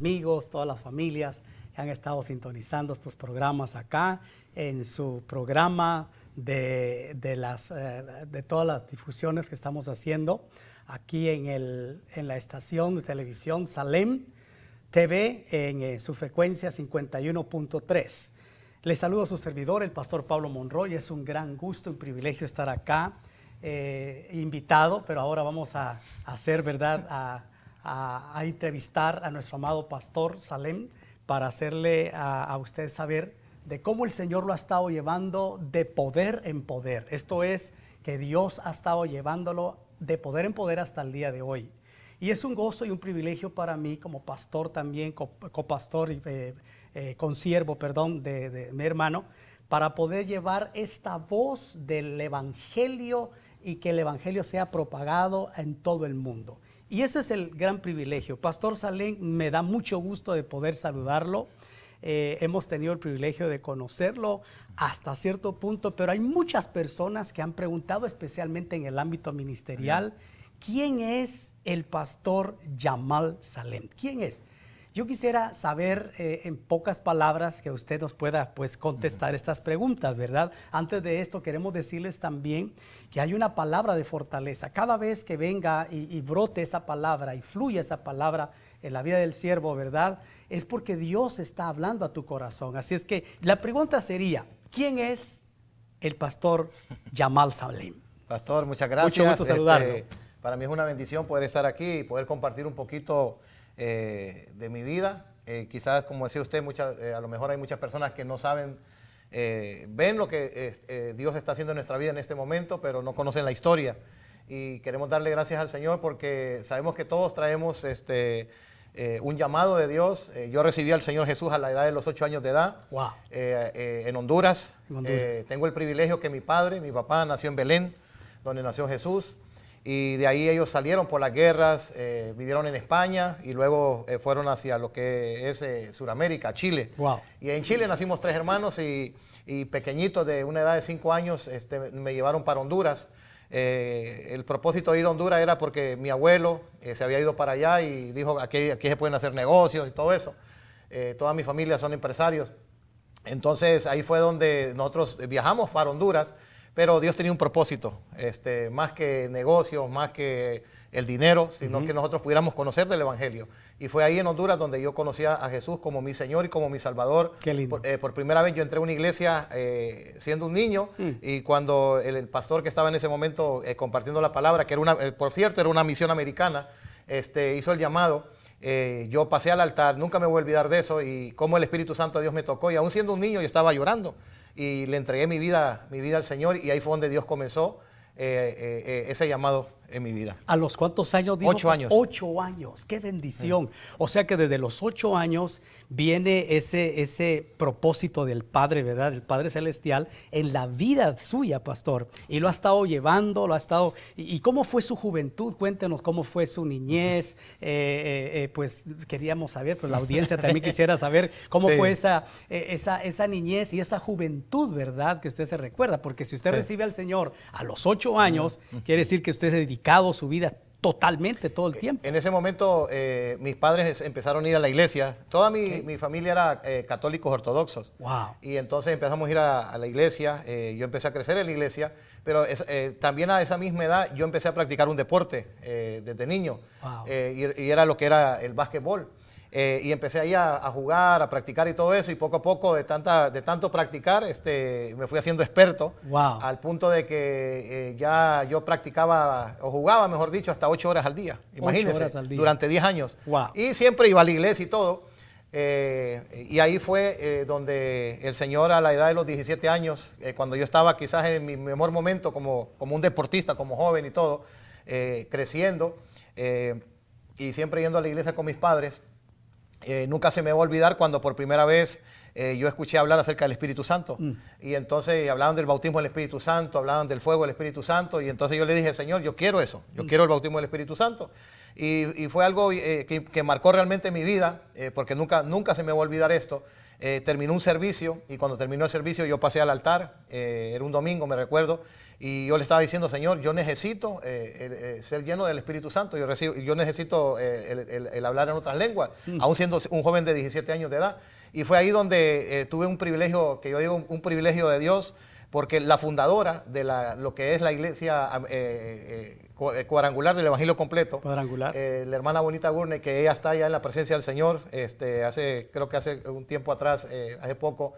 amigos, todas las familias que han estado sintonizando estos programas acá en su programa de todas las difusiones que estamos haciendo aquí en la estación de televisión Salem TV en su frecuencia 51.3. Les saludo a su servidor, el pastor Pablo Monroy. Es un gran gusto y privilegio estar acá, invitado, pero ahora vamos a hacer, ¿verdad?, a entrevistar a nuestro amado pastor Salem para hacerle a usted saber de cómo el Señor lo ha estado llevando de poder en poder. Esto es, que Dios ha estado llevándolo de poder en poder hasta el día de hoy. Y es un gozo y un privilegio para mí como pastor también, copastor y consiervo, perdón, de mi hermano, para poder llevar esta voz del Evangelio y que el Evangelio sea propagado en todo el mundo. Y ese es el gran privilegio. Pastor Salem, me da mucho gusto de poder saludarlo. Hemos tenido el privilegio de conocerlo hasta cierto punto, pero hay muchas personas que han preguntado, especialmente en el ámbito ministerial, ¿quién es el pastor Jamal Salem? ¿Quién es? Yo quisiera saber en pocas palabras que usted nos pueda pues contestar estas preguntas, ¿verdad? Antes de esto queremos decirles también que hay una palabra de fortaleza. Cada vez que venga y brote esa palabra y fluya esa palabra en la vida del siervo, ¿verdad?, es porque Dios está hablando a tu corazón. Así es que la pregunta sería, ¿quién es el pastor Jamal Salem? Pastor, muchas gracias. Mucho gusto saludarlo. Para mí es una bendición poder estar aquí y poder compartir un poquito de mi vida. Quizás, como decía usted, a lo mejor hay muchas personas que no saben, ven lo que Dios está haciendo en nuestra vida en este momento, pero no conocen la historia. Y queremos darle gracias al Señor porque sabemos que todos traemos un llamado de Dios. Yo recibí al Señor Jesús a la edad de los 8 años de edad. Wow. En Honduras. Tengo el privilegio que mi papá nació en Belén, donde nació Jesús. Y de ahí ellos salieron por las guerras, vivieron en España y luego fueron hacia lo que es Sudamérica, Chile. Wow. Y en Chile nacimos 3 hermanos y pequeñitos de una edad de 5 años me llevaron para Honduras. El propósito de ir a Honduras era porque mi abuelo se había ido para allá y dijo aquí se pueden hacer negocios y todo eso. Toda mi familia son empresarios. Entonces ahí fue donde nosotros viajamos para Honduras. Pero Dios tenía un propósito, más que negocios, más que el dinero, sino que nosotros pudiéramos conocer del Evangelio. Y fue ahí en Honduras donde yo conocí a Jesús como mi Señor y como mi Salvador. Qué lindo. Por primera vez yo entré a una iglesia siendo un niño y cuando el pastor que estaba en ese momento compartiendo la palabra, que era por cierto, era una misión americana, hizo el llamado. Yo pasé al altar, nunca me voy a olvidar de eso y cómo el Espíritu Santo de Dios me tocó. Y aún siendo un niño yo estaba llorando. Y le entregué mi vida al Señor y ahí fue donde Dios comenzó ese llamado en mi vida. ¿A los cuántos años dijo? 8 años. 8 años, qué bendición. O sea que desde los 8 años viene ese propósito del Padre, ¿verdad? El Padre Celestial en la vida suya, pastor. Y lo ha estado llevando, ¿Y cómo fue su juventud? Cuéntenos cómo fue su niñez. Pues queríamos saber, pues la audiencia también quisiera saber cómo fue esa niñez y esa juventud, ¿verdad? Que usted se recuerda. Porque si usted recibe al Señor a los 8 años, quiere decir que usted se dedicado su vida totalmente todo el tiempo. En ese momento mis padres empezaron a ir a la iglesia. Toda mi familia era católicos ortodoxos. Wow. Y entonces empezamos a ir a la iglesia. Yo empecé a crecer en la iglesia, pero también a esa misma edad yo empecé a practicar un deporte desde niño. Wow. Y era lo que era el básquetbol. Y empecé ahí a jugar, a practicar y todo eso, y poco a poco de tanto practicar me fui haciendo experto. Wow. Al punto de que ya yo practicaba, o jugaba mejor dicho, hasta 8 horas al día, imagínense, 8 horas al día. Durante 10 años. Wow. Y siempre iba a la iglesia y todo. Y ahí fue donde el Señor, a la edad de los 17 años, cuando yo estaba quizás en mi mejor momento como un deportista, como joven y todo, creciendo, y siempre yendo a la iglesia con mis padres. Nunca se me va a olvidar cuando por primera vez yo escuché hablar acerca del Espíritu Santo. Y entonces hablaban del bautismo del Espíritu Santo, hablaban del fuego del Espíritu Santo. Y entonces yo le dije, Señor, yo quiero eso, yo quiero el bautismo del Espíritu Santo. Y fue algo que marcó realmente mi vida, porque nunca se me va a olvidar esto. Terminó un servicio y cuando terminó el servicio yo pasé al altar, era un domingo, me recuerdo, y yo le estaba diciendo, Señor, yo necesito ser lleno del Espíritu Santo, yo necesito el hablar en otras lenguas, aún siendo un joven de 17 años de edad. Y fue ahí donde tuve un privilegio, que yo digo un privilegio de Dios, porque la fundadora de lo que es la iglesia cuadrangular del Evangelio Completo, la hermana Bonita Gurney, que ella está ya en la presencia del Señor, creo que hace un tiempo atrás, hace poco,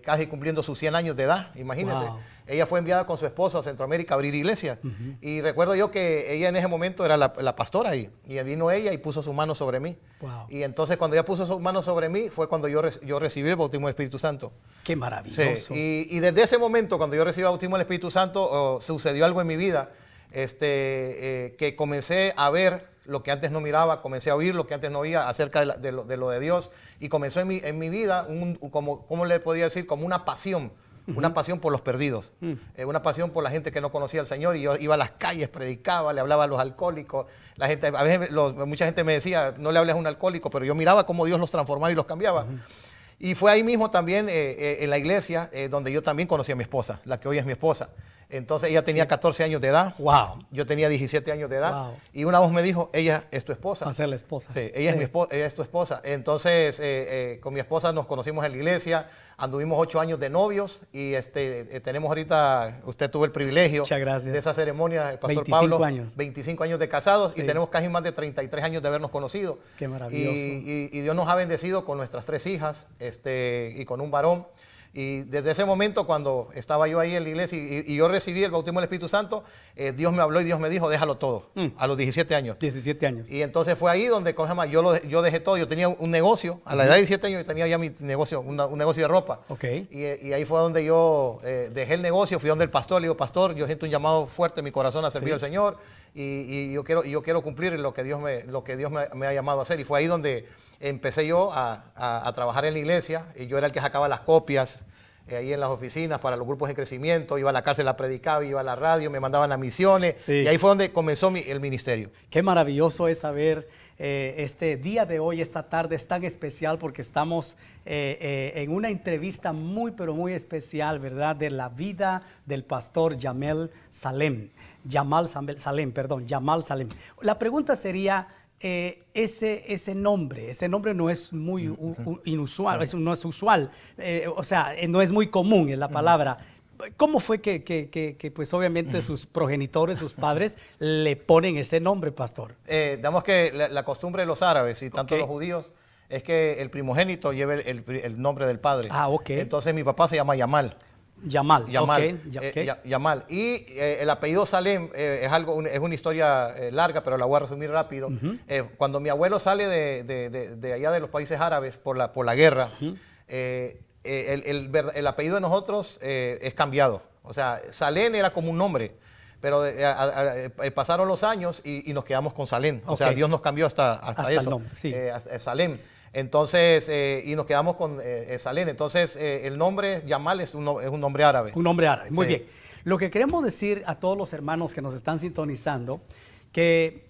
casi cumpliendo sus 100 años de edad, imagínense. Wow. Ella fue enviada con su esposo a Centroamérica a abrir iglesias. Y recuerdo yo que ella en ese momento era la pastora ahí, y vino ella y puso sus manos sobre mí. Wow. Y entonces cuando ella puso sus manos sobre mí fue cuando yo recibí el bautismo del Espíritu Santo. Qué maravilloso. Sí. Y desde ese momento, cuando yo recibí el bautismo del Espíritu Santo, sucedió algo en mi vida, que comencé a ver lo que antes no miraba, comencé a oír lo que antes no oía acerca de lo de Dios, y comenzó en mi vida, ¿cómo le podría decir? Como una pasión. Una pasión por los perdidos, una pasión por la gente que no conocía al Señor, y yo iba a las calles, predicaba, le hablaba a los alcohólicos. La gente, a veces mucha gente me decía, no le hables a un alcohólico, pero yo miraba cómo Dios los transformaba y los cambiaba. Y fue ahí mismo también en la iglesia donde yo también conocí a mi esposa, la que hoy es mi esposa. Entonces ella tenía 14 años de edad, yo tenía 17 años de edad, y una voz me dijo, ella es tu esposa. Va a ser la esposa. Sí, ella es tu esposa. Entonces con mi esposa nos conocimos en la iglesia, anduvimos 8 años de novios, y tenemos ahorita, usted tuvo el privilegio de esa ceremonia, el pastor 25 Pablo, años. 25 años de casados, Sí. y tenemos casi más de 33 años de habernos conocido. Qué maravilloso. Y Dios nos ha bendecido con nuestras 3 hijas y con un varón. Y desde ese momento, cuando estaba yo ahí en la iglesia y yo recibí el bautismo del Espíritu Santo, Dios me habló y Dios me dijo, déjalo todo, a los 17 años. 17 años. Y entonces fue ahí donde yo dejé todo. Yo tenía un negocio, a la edad de 17 años yo tenía ya mi negocio, un negocio de ropa. Okay. Y ahí fue donde yo dejé el negocio, fui donde el pastor, le digo, pastor, yo siento un llamado fuerte en mi corazón a servir al Señor, y yo quiero cumplir lo que Dios me ha llamado a hacer. Y fue ahí donde empecé yo a trabajar en la iglesia, y yo era el que sacaba las copias ahí en las oficinas para los grupos de crecimiento, iba a la cárcel a predicar, iba a la radio, me mandaban a misiones, y ahí fue donde comenzó el ministerio. Qué maravilloso es saber este día de hoy, esta tarde es tan especial, porque estamos en una entrevista muy, pero muy especial, ¿verdad? De la vida del pastor Yamal Salem. Yamal Salem. La pregunta sería, ese nombre no es muy inusual, no es usual, o sea, no es muy común en la palabra. ¿Cómo fue que pues obviamente sus progenitores, sus padres, le ponen ese nombre, pastor? Digamos que la costumbre de los árabes y tanto los judíos es que el primogénito lleve el nombre del padre. Entonces mi papá se llama Yamal. Yamal. Y el apellido Salem es una historia larga, pero la voy a resumir rápido. Cuando mi abuelo sale de allá de los países árabes por la guerra, el apellido de nosotros es cambiado. O sea, Salem era como un nombre, pero pasaron los años y nos quedamos con Salem. O sea, Dios nos cambió hasta eso. El nombre, sí. Salem. Entonces, y nos quedamos con Salem. Entonces, el nombre Yamal es un nombre árabe. Un nombre árabe, muy bien. Lo que queremos decir a todos los hermanos que nos están sintonizando, que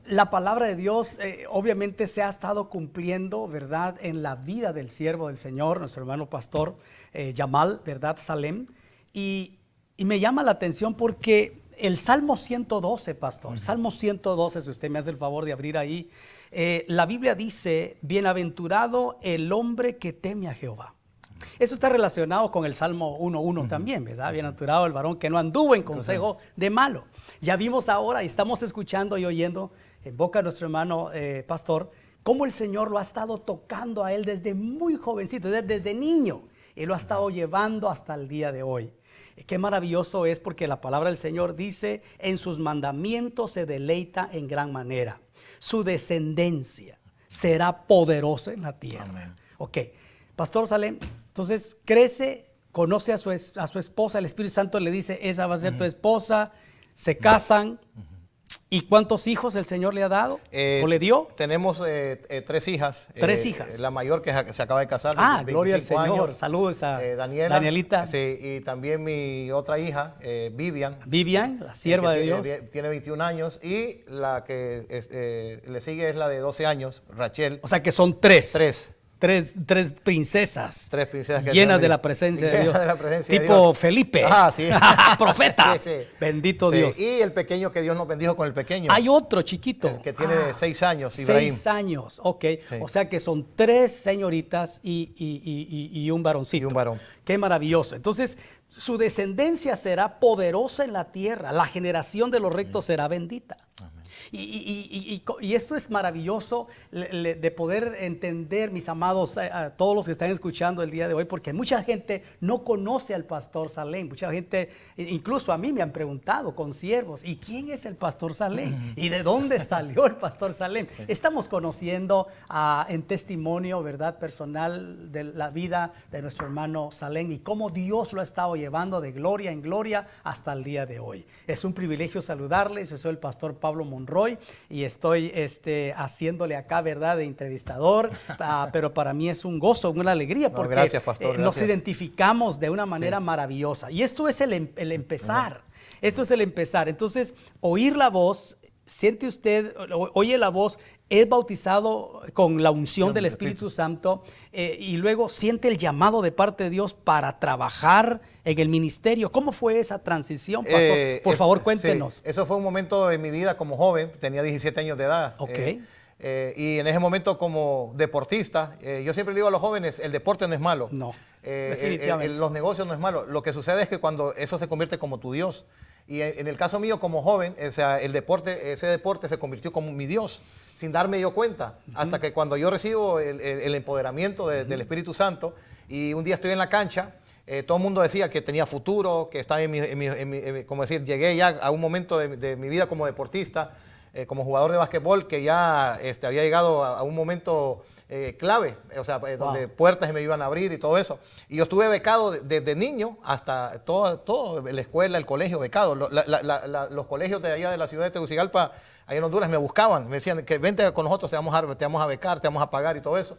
la palabra de Dios obviamente se ha estado cumpliendo, ¿verdad? En la vida del siervo del Señor, nuestro hermano pastor Yamal, ¿verdad? Salem. Y me llama la atención porque el Salmo 112, pastor, Salmo 112, si usted me hace el favor de abrir ahí, la Biblia dice, bienaventurado el hombre que teme a Jehová. Eso está relacionado con el Salmo 1.1 también, ¿verdad? Bienaventurado el varón que no anduvo en consejo de malo. Ya vimos ahora y estamos escuchando y oyendo en boca de nuestro hermano pastor, cómo el Señor lo ha estado tocando a él desde muy jovencito, desde niño, y lo ha estado llevando hasta el día de hoy. Qué maravilloso es, porque la palabra del Señor dice, en sus mandamientos se deleita en gran manera. Su descendencia será poderosa en la tierra. Amén. Ok, pastor Salem, entonces crece, conoce a su esposa, el Espíritu Santo le dice, esa va a ser tu esposa, se casan, ¿Y cuántos hijos el Señor le ha dado o le dio? Tenemos 3 hijas. 3 hijas. La mayor que se acaba de casar. Gloria al Señor. Años. Saludos a Danielita. Sí, y también mi otra hija, Vivian. Vivian, la sierva de Dios. Tiene 21 años. Y la que le sigue es la de 12 años, Rachel. O sea que son 3. 3 princesas. 3 princesas llenas de la presencia de Dios. Tipo Dios. Felipe. Sí. Profetas. Sí. Bendito Dios. Y el pequeño que Dios nos bendijo con el pequeño. Hay otro chiquito. El que tiene 6 años, Ibrahim. 6 años, ok. Sí. O sea que son 3 señoritas y un varoncito. Y un varón. Qué maravilloso. Entonces, su descendencia será poderosa en la tierra. La generación de los rectos será bendita. Amén. Y esto es maravilloso de poder entender, mis amados, a todos los que están escuchando el día de hoy, porque mucha gente no conoce al pastor Salem. Mucha gente, incluso a mí me han preguntado con siervos, ¿y quién es el pastor Salem? ¿Y de dónde salió el pastor Salem? Sí. Estamos conociendo en testimonio, verdad, personal de la vida de nuestro hermano Salem y cómo Dios lo ha estado llevando de gloria en gloria hasta el día de hoy. Es un privilegio saludarles. Yo soy el pastor Pablo Monroy y estoy haciéndole acá, ¿verdad?, de entrevistador, pero para mí es un gozo, una alegría, porque gracias, pastor, nos identificamos de una manera maravillosa. Y esto es el empezar, esto es el empezar. Entonces, oír la voz, siente usted, oye la voz, es bautizado con la unción del Espíritu Santo y luego siente el llamado de parte de Dios para trabajar en el ministerio. ¿Cómo fue esa transición, pastor? Por favor, cuéntenos. Sí, eso fue un momento en mi vida como joven, tenía 17 años de edad. Ok. Y en ese momento como deportista, yo siempre le digo a los jóvenes, el deporte no es malo. No, definitivamente. Los negocios no es malo. Lo que sucede es que cuando eso se convierte como tu Dios. Y en el caso mío como joven, o sea, ese deporte se convirtió como mi Dios, sin darme yo cuenta, hasta que cuando yo recibo el empoderamiento del Espíritu Santo y un día estoy en la cancha, todo el mundo decía que tenía futuro, que estaba como decir, llegué ya a un momento de mi vida como deportista, como jugador de básquetbol, que ya había llegado a un momento clave, o sea, donde puertas se me iban a abrir y todo eso. Y yo estuve becado desde niño hasta todo, la escuela, el colegio, becado. Los colegios de allá de la ciudad de Tegucigalpa, allá en Honduras, me buscaban, me decían que vente con nosotros, te vamos a becar, te vamos a pagar y todo eso.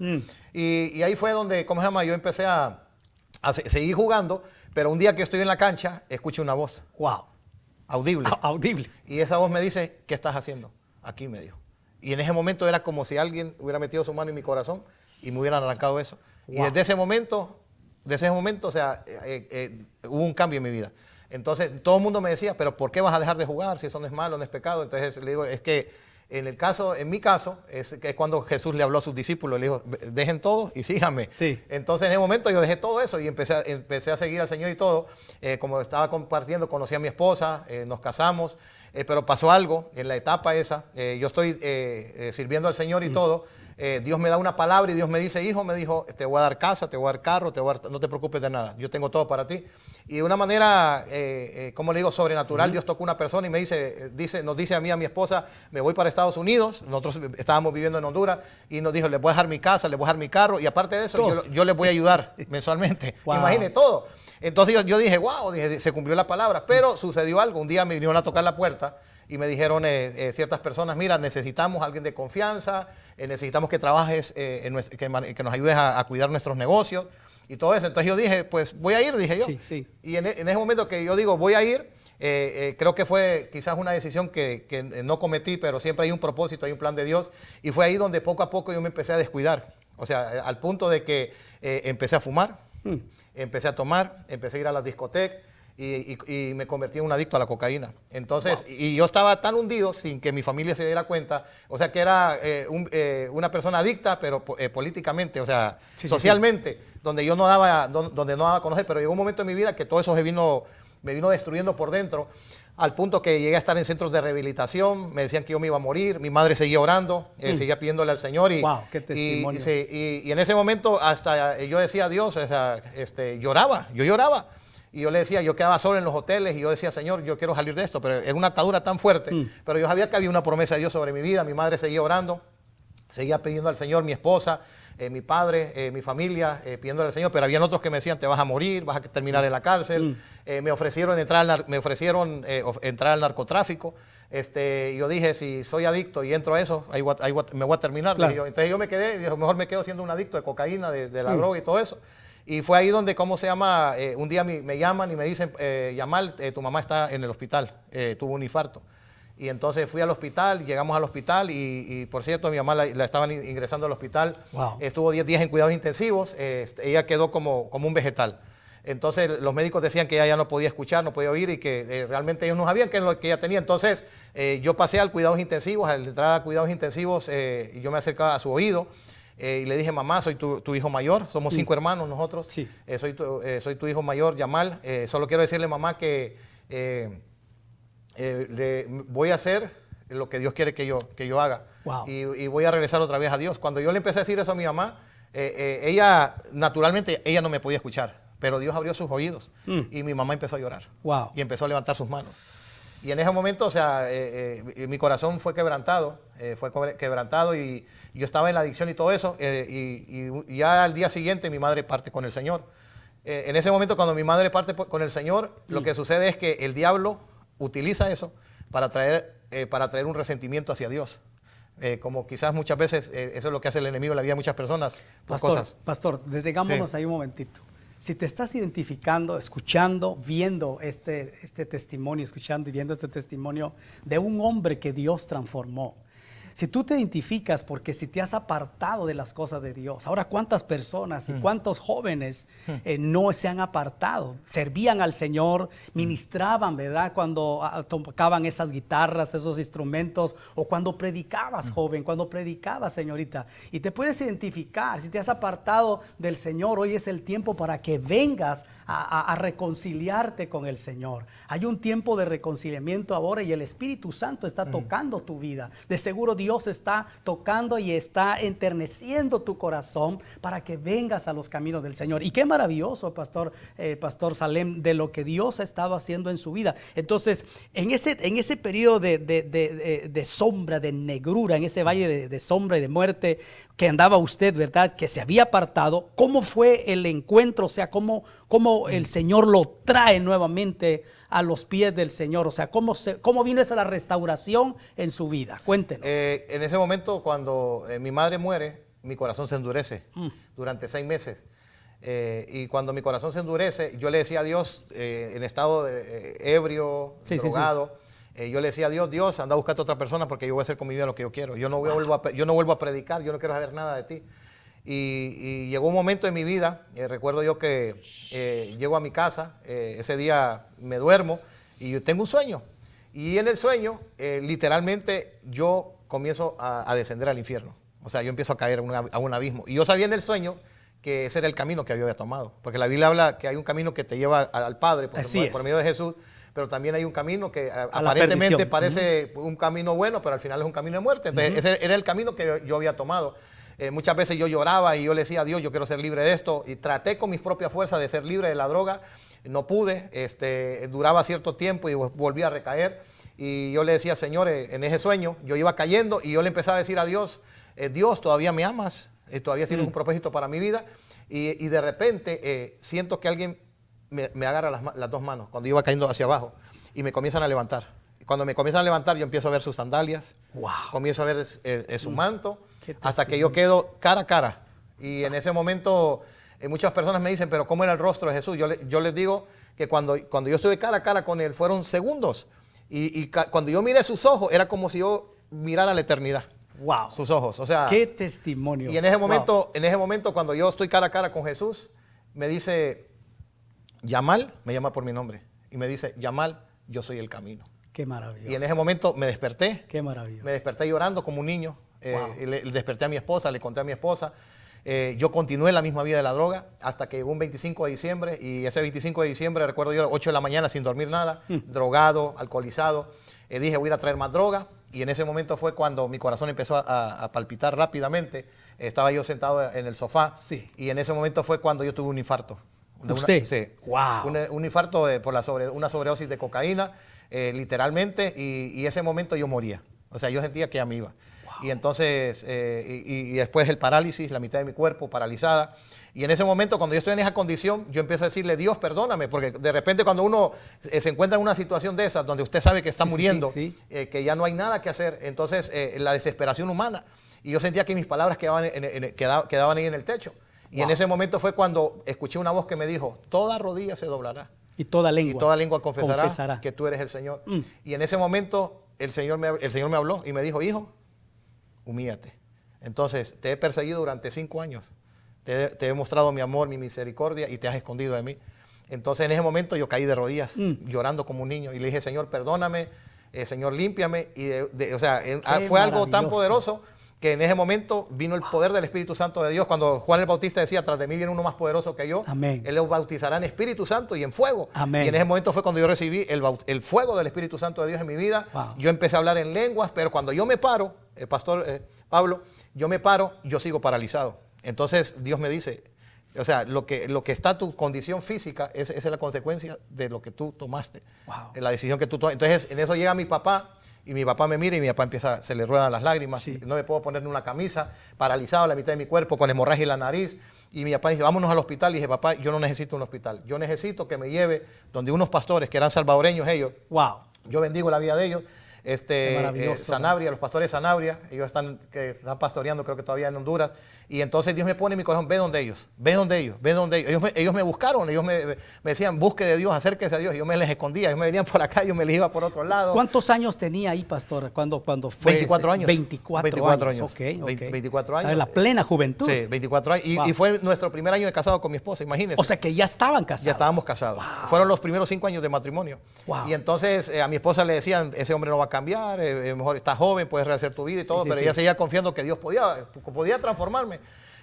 Y ahí fue donde, ¿cómo se llama? Yo empecé a seguir jugando, pero un día que estoy en la cancha, escuché una voz. ¡Wow! Audible. Audible. Y esa voz me dice, ¿qué estás haciendo? Aquí, me dijo. Y en ese momento era como si alguien hubiera metido su mano en mi corazón y me hubieran arrancado eso. Wow. Y desde ese momento, o sea, hubo un cambio en mi vida. Entonces, todo el mundo me decía, pero ¿por qué vas a dejar de jugar si eso no es malo, no es pecado? Entonces, le digo, es que en mi caso, es cuando Jesús le habló a sus discípulos, le dijo, dejen todo y síganme. Sí. Entonces, en ese momento yo dejé todo eso y empecé a seguir al Señor y todo. Como estaba compartiendo, conocí a mi esposa, nos casamos, pero pasó algo en la etapa esa. Yo estoy sirviendo al Señor y todo. Dios me da una palabra y Dios me dice, hijo, me dijo, te voy a dar casa, te voy a dar carro, no te preocupes de nada, yo tengo todo para ti. Y de una manera, como le digo, sobrenatural, Dios tocó a una persona y nos dice a mí, a mi esposa, me voy para Estados Unidos. Nosotros estábamos viviendo en Honduras y nos dijo, les voy a dejar mi casa, les voy a dejar mi carro y aparte de eso, yo les voy a ayudar mensualmente. Wow. Imagine todo. Entonces yo dije, wow, se cumplió la palabra, pero sucedió algo. Un día me vinieron a tocar la puerta y me dijeron ciertas personas, mira, necesitamos a alguien de confianza, necesitamos que trabajes, que nos ayudes a cuidar nuestros negocios y todo eso. Entonces yo dije, pues voy a ir, dije yo. Sí, sí. Y en ese momento que yo digo, voy a ir, creo que fue quizás una decisión que no cometí, pero siempre hay un propósito, hay un plan de Dios. Y fue ahí donde poco a poco yo me empecé a descuidar. O sea, al punto de que empecé a fumar, empecé a tomar, empecé a ir a las discotecas. Y me convertí en un adicto a la cocaína. Entonces, wow. Y yo estaba tan hundido sin que mi familia se diera cuenta, o sea que era una persona adicta, pero políticamente, o sea, socialmente, donde yo no daba a conocer, pero llegó un momento en mi vida que todo eso me vino destruyendo por dentro, al punto que llegué a estar en centros de rehabilitación, me decían que yo me iba a morir, mi madre seguía orando, seguía pidiéndole al Señor. Wow, qué testimonio. Y en ese momento hasta yo decía a Dios, o sea, yo lloraba. Y yo le decía, yo quedaba solo en los hoteles y yo decía, Señor, yo quiero salir de esto, pero era una atadura tan fuerte. Pero yo sabía que había una promesa de Dios sobre mi vida. Mi madre seguía orando, seguía pidiendo al Señor, mi esposa, mi padre, mi familia, pidiéndole al Señor. Pero habían otros que me decían, te vas a morir, vas a terminar en la cárcel. Me ofrecieron entrar al narcotráfico. Yo dije, si soy adicto y entro a eso, me voy a terminar. Claro. Dije yo. Entonces yo me quedé, dije, mejor me quedo siendo un adicto de cocaína, de la droga y todo eso. Y fue ahí donde, un día me llaman y me dicen, Yamal, tu mamá está en el hospital, tuvo un infarto. Y entonces fui al hospital, llegamos al hospital y por cierto, mi mamá la estaban ingresando al hospital. Wow. Estuvo 10 días en cuidados intensivos, ella quedó como un vegetal. Entonces los médicos decían que ella ya no podía escuchar, no podía oír y que realmente ellos no sabían qué es lo que ella tenía. Entonces yo pasé al cuidados intensivos, al entrar a cuidados intensivos yo me acercaba a su oído y le dije, mamá, soy tu hijo mayor, somos 5 hermanos nosotros, Sí. Soy tu hijo mayor, Yamal, solo quiero decirle, mamá, que voy a hacer lo que Dios quiere que yo haga. Wow. Y voy a regresar otra vez a Dios. Cuando yo le empecé a decir eso a mi mamá, ella, naturalmente, ella no me podía escuchar, pero Dios abrió sus oídos y mi mamá empezó a llorar. Wow. Y empezó a levantar sus manos. Y en ese momento, o sea, mi corazón fue quebrantado y yo estaba en la adicción y todo eso. Y ya al día siguiente mi madre parte con el Señor. En ese momento, cuando mi madre parte con el Señor, lo que sucede es que el diablo utiliza eso para traer un resentimiento hacia Dios. Como quizás muchas veces eso es lo que hace el enemigo en la vida de muchas personas por cosas. Pastor, detengámonos ahí un momentito. Si te estás identificando, escuchando, viendo este testimonio, escuchando y viendo este testimonio de un hombre que Dios transformó. Si tú te identificas porque si te has apartado de las cosas de Dios, ahora cuántas personas y cuántos jóvenes no se han apartado, servían al Señor, ministraban, ¿verdad? Cuando tocaban esas guitarras, esos instrumentos, o cuando predicabas, joven, cuando predicabas, señorita, y te puedes identificar. Si te has apartado del Señor, hoy es el tiempo para que vengas a reconciliarte con el Señor. Hay un tiempo de reconciliamiento ahora y el Espíritu Santo está tocando tu vida. De seguro Dios está tocando y está enterneciendo tu corazón para que vengas a los caminos del Señor. Y qué maravilloso, Pastor Salem, de lo que Dios ha estado haciendo en su vida. Entonces, en ese periodo de sombra, de negrura, en ese valle de sombra y de muerte que andaba usted, ¿verdad? Que se había apartado. ¿Cómo fue el encuentro? O sea, ¿cómo el Señor lo trae nuevamente a los pies del Señor? O sea, ¿cómo vino esa la restauración en su vida? Cuéntenos. En ese momento, cuando mi madre muere, mi corazón se endurece durante 6 meses. Y cuando mi corazón se endurece, yo le decía a Dios, en estado de ebrio, drogado, yo le decía a Dios, anda a buscarte a otra persona porque yo voy a hacer con mi vida lo que yo quiero. Yo no vuelvo a predicar, yo no quiero saber nada de ti. Y llegó un momento en mi vida, recuerdo yo que llego a mi casa, ese día me duermo y yo tengo un sueño. Y en el sueño, literalmente, yo comienzo a descender al infierno. O sea, yo empiezo a caer a un abismo. Y yo sabía en el sueño que ese era el camino que yo había tomado. Porque la Biblia habla que hay un camino que te lleva al Padre por medio de Jesús, pero también hay un camino que aparentemente parece un camino bueno, pero al final es un camino de muerte. Entonces, ese era el camino que yo había tomado. Muchas veces yo lloraba y yo le decía a Dios, yo quiero ser libre de esto. Y traté con mis propias fuerzas de ser libre de la droga. No pude, duraba cierto tiempo y volví a recaer. Y yo le decía, Señor, en ese sueño yo iba cayendo y yo le empezaba a decir a Dios, Dios, todavía me amas, todavía tienes un propósito para mi vida. Y de repente siento que alguien me agarra las 2 manos cuando iba cayendo hacia abajo y me comienzan a levantar. Cuando me comienzan a levantar, yo empiezo a ver sus sandalias, comienzo a ver su manto, hasta que yo quedo cara a cara. Y en ese momento muchas personas me dicen, pero ¿cómo era el rostro de Jesús? Yo les digo que cuando yo estuve cara a cara con él fueron segundos. Y cuando yo miré sus ojos, era como si yo mirara la eternidad. Wow. Sus ojos, o sea. Qué testimonio. Y en ese momento, cuando yo estoy cara a cara con Jesús, me dice, Yamal, me llama por mi nombre, y me dice, Yamal, yo soy el camino. Qué maravilloso. Y en ese momento me desperté. Qué maravilloso. Me desperté llorando como un niño. Y le desperté a mi esposa, le conté a mi esposa. Yo continué la misma vida de la droga hasta que llegó un 25 de diciembre. Y ese 25 de diciembre, recuerdo yo, 8 de la mañana sin dormir nada, drogado, alcoholizado. Dije, voy a ir a traer más droga. Y en ese momento fue cuando mi corazón empezó a palpitar rápidamente. Estaba yo sentado en el sofá. Sí. Y en ese momento fue cuando yo tuve un infarto. ¿Usted? Sí. Wow. Un infarto por una sobredosis de cocaína, literalmente. Y ese momento yo moría. O sea, yo sentía que ya me iba. Wow. Y entonces, y después el parálisis, la mitad de mi cuerpo paralizada. Y en ese momento, cuando yo estoy en esa condición, yo empiezo a decirle, Dios, perdóname, porque de repente cuando uno se encuentra en una situación de esas, donde usted sabe que está muriendo, que ya no hay nada que hacer, entonces la desesperación humana. Y yo sentía que mis palabras quedaban ahí en el techo. Y en ese momento fue cuando escuché una voz que me dijo, toda rodilla se doblará. Y toda lengua confesará que tú eres el Señor. Y en ese momento el Señor me habló y me dijo, hijo, humíllate. Entonces, te he perseguido durante 5 años. Te he mostrado mi amor, mi misericordia y te has escondido de mí. Entonces, en ese momento yo caí de rodillas, llorando como un niño. Y le dije, Señor, perdóname, Señor, límpiame. Y fue algo tan poderoso que en ese momento vino el poder del Espíritu Santo de Dios. Cuando Juan el Bautista decía, tras de mí viene uno más poderoso que yo, Amén. Él los bautizará en Espíritu Santo y en fuego. Amén. Y en ese momento fue cuando yo recibí el fuego del Espíritu Santo de Dios en mi vida. Wow. Yo empecé a hablar en lenguas, pero cuando yo me paro, el pastor Pablo, yo me paro, yo sigo paralizado. Entonces Dios me dice, o sea, lo que está tu condición física, esa es la consecuencia de lo que tú tomaste, la decisión que tú tomaste. Entonces en eso llega mi papá. Y mi papá me mira y mi papá se le ruedan las lágrimas. Sí. No me puedo poner ni una camisa, paralizado la mitad de mi cuerpo, con hemorragia en la nariz. Y mi papá dice, vámonos al hospital. Y dije, papá, yo no necesito un hospital. Yo necesito que me lleve donde unos pastores que eran salvadoreños ellos. Wow. Yo bendigo la vida de ellos. Sanabria, los pastores Sanabria, ellos están pastoreando, creo que todavía en Honduras. Y entonces Dios me pone en mi corazón, ve donde ellos. Ellos me buscaron, ellos me decían, busque de Dios, acérquese a Dios. Y yo me les escondía, ellos me venían por acá, yo me les iba por otro lado. ¿Cuántos años tenía ahí, pastor, cuando fue? 24 años. 24 años. Okay. 24 años. En la plena juventud. Sí, 24 años. Y fue nuestro primer año de casado con mi esposa, imagínense. O sea que ya estaban casados. Ya estábamos casados. Wow. Fueron los primeros 5 años de matrimonio. Wow. Y entonces a mi esposa le decían, ese hombre no va a cambiar, mejor está joven, puedes rehacer tu vida y todo, pero ella seguía confiando que Dios podía transformarme.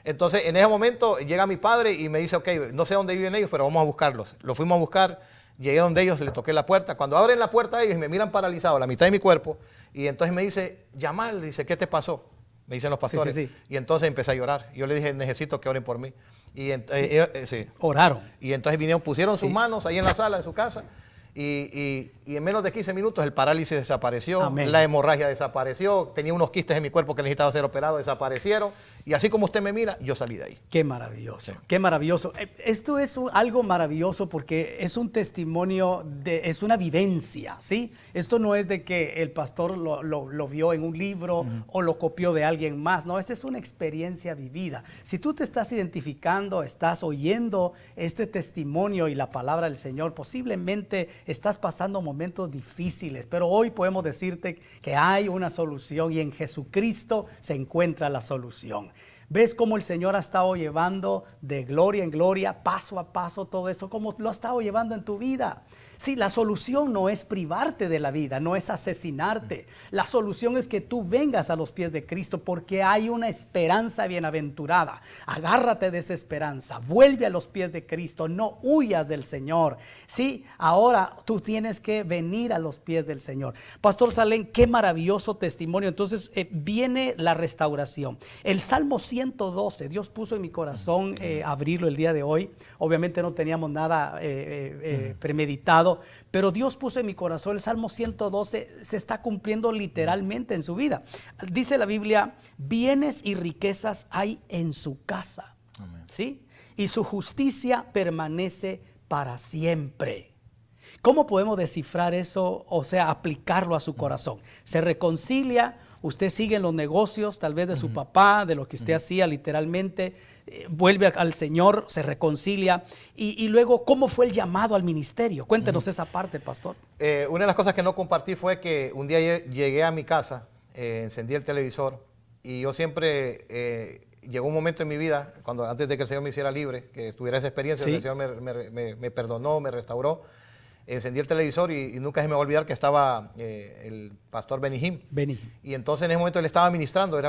Entonces, en ese momento llega mi padre y me dice, ok, no sé dónde viven ellos, pero vamos a buscarlos. Lo fuimos a buscar, llegué donde ellos, le toqué la puerta. Cuando abren la puerta a ellos y me miran paralizado, la mitad de mi cuerpo, y entonces me dice, Yamal, dice, ¿qué te pasó? Me dicen los pastores. Y entonces empecé a llorar. Yo le dije, necesito que oren por mí. Y oraron. Y entonces vinieron, pusieron sus manos ahí en la sala de su casa. Y en menos de 15 minutos el parálisis desapareció, la hemorragia desapareció, tenía unos quistes en mi cuerpo que necesitaba ser operado, desaparecieron. Y así como usted me mira, yo salí de ahí. Qué maravilloso, qué maravilloso. Esto es algo maravilloso porque es un testimonio, es una vivencia, ¿sí? Esto no es de que el pastor lo vio en un libro o lo copió de alguien más, no, esta es una experiencia vivida. Si tú te estás identificando, estás oyendo este testimonio y la palabra del Señor, posiblemente estás pasando momentos difíciles, pero hoy podemos decirte que hay una solución y en Jesucristo se encuentra la solución. ¿Ves cómo el Señor ha estado llevando de gloria en gloria, paso a paso todo eso? ¿Cómo lo ha estado llevando en tu vida? Sí, la solución no es privarte de la vida, no es asesinarte. La solución es que tú vengas a los pies de Cristo porque hay una esperanza bienaventurada. Agárrate de esa esperanza, vuelve a los pies de Cristo, no huyas del Señor. Sí, ahora tú tienes que venir a los pies del Señor. Pastor Salén, qué maravilloso testimonio. Entonces viene la restauración. El Salmo 112, Dios puso en mi corazón abrirlo el día de hoy. Obviamente no teníamos nada premeditado, pero Dios puso en mi corazón el Salmo 112, se está cumpliendo literalmente en su vida. Dice la Biblia, bienes y riquezas hay en su casa. Amén. ¿Sí? Y su justicia permanece para siempre. ¿Cómo podemos descifrar eso? O sea, aplicarlo a su corazón. Se reconcilia. Usted sigue en los negocios, tal vez de su papá, de lo que usted hacía literalmente, vuelve al Señor, se reconcilia. Y luego, ¿cómo fue el llamado al ministerio? Cuéntenos esa parte, pastor. Una de las cosas que no compartí fue que un día llegué a mi casa, encendí el televisor y yo siempre, llegó un momento en mi vida, antes de que el Señor me hiciera libre, que tuviera esa experiencia, ¿sí? El Señor me perdonó, me restauró. Encendí el televisor y nunca se me va a olvidar que estaba el pastor Benihim. Y entonces en ese momento él estaba ministrando,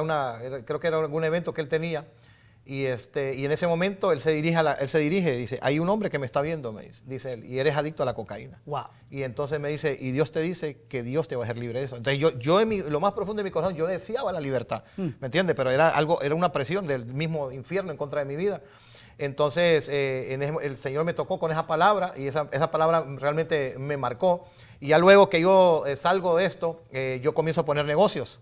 creo que era algún evento que él tenía. Y en ese momento él se dirige, dice, hay un hombre que me está viendo, me dice él, y eres adicto a la cocaína. Wow. Y entonces me dice, y Dios te dice que Dios te va a hacer libre de eso. Entonces yo en lo más profundo de mi corazón, yo deseaba la libertad, ¿me entiendes? Pero era una presión del mismo infierno en contra de mi vida. Entonces el Señor me tocó con esa palabra y esa palabra realmente me marcó. Y ya luego que yo salgo de esto, yo comienzo a poner negocios.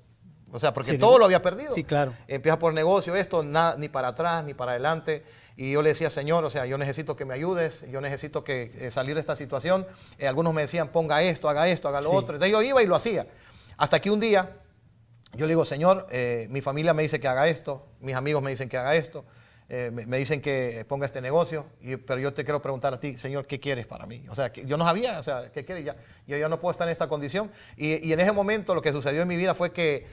O sea, porque Sí, todo lo había perdido. Sí, claro. Empieza por negocio, esto, nada, ni para atrás, ni para adelante. Y yo le decía, Señor, o sea, yo necesito que me ayudes, yo necesito que salir de esta situación. Algunos me decían, ponga esto, haga lo Sí. otro. Entonces yo iba y lo hacía. Hasta que un día yo le digo, Señor, mi familia me dice que haga esto, mis amigos me dicen que haga esto, me dicen que ponga este negocio, pero yo te quiero preguntar a ti, Señor, ¿qué quieres para mí? O sea, yo no sabía, o sea, ¿qué quieres? Yo ya no puedo estar en esta condición. Y en ese momento lo que sucedió en mi vida fue que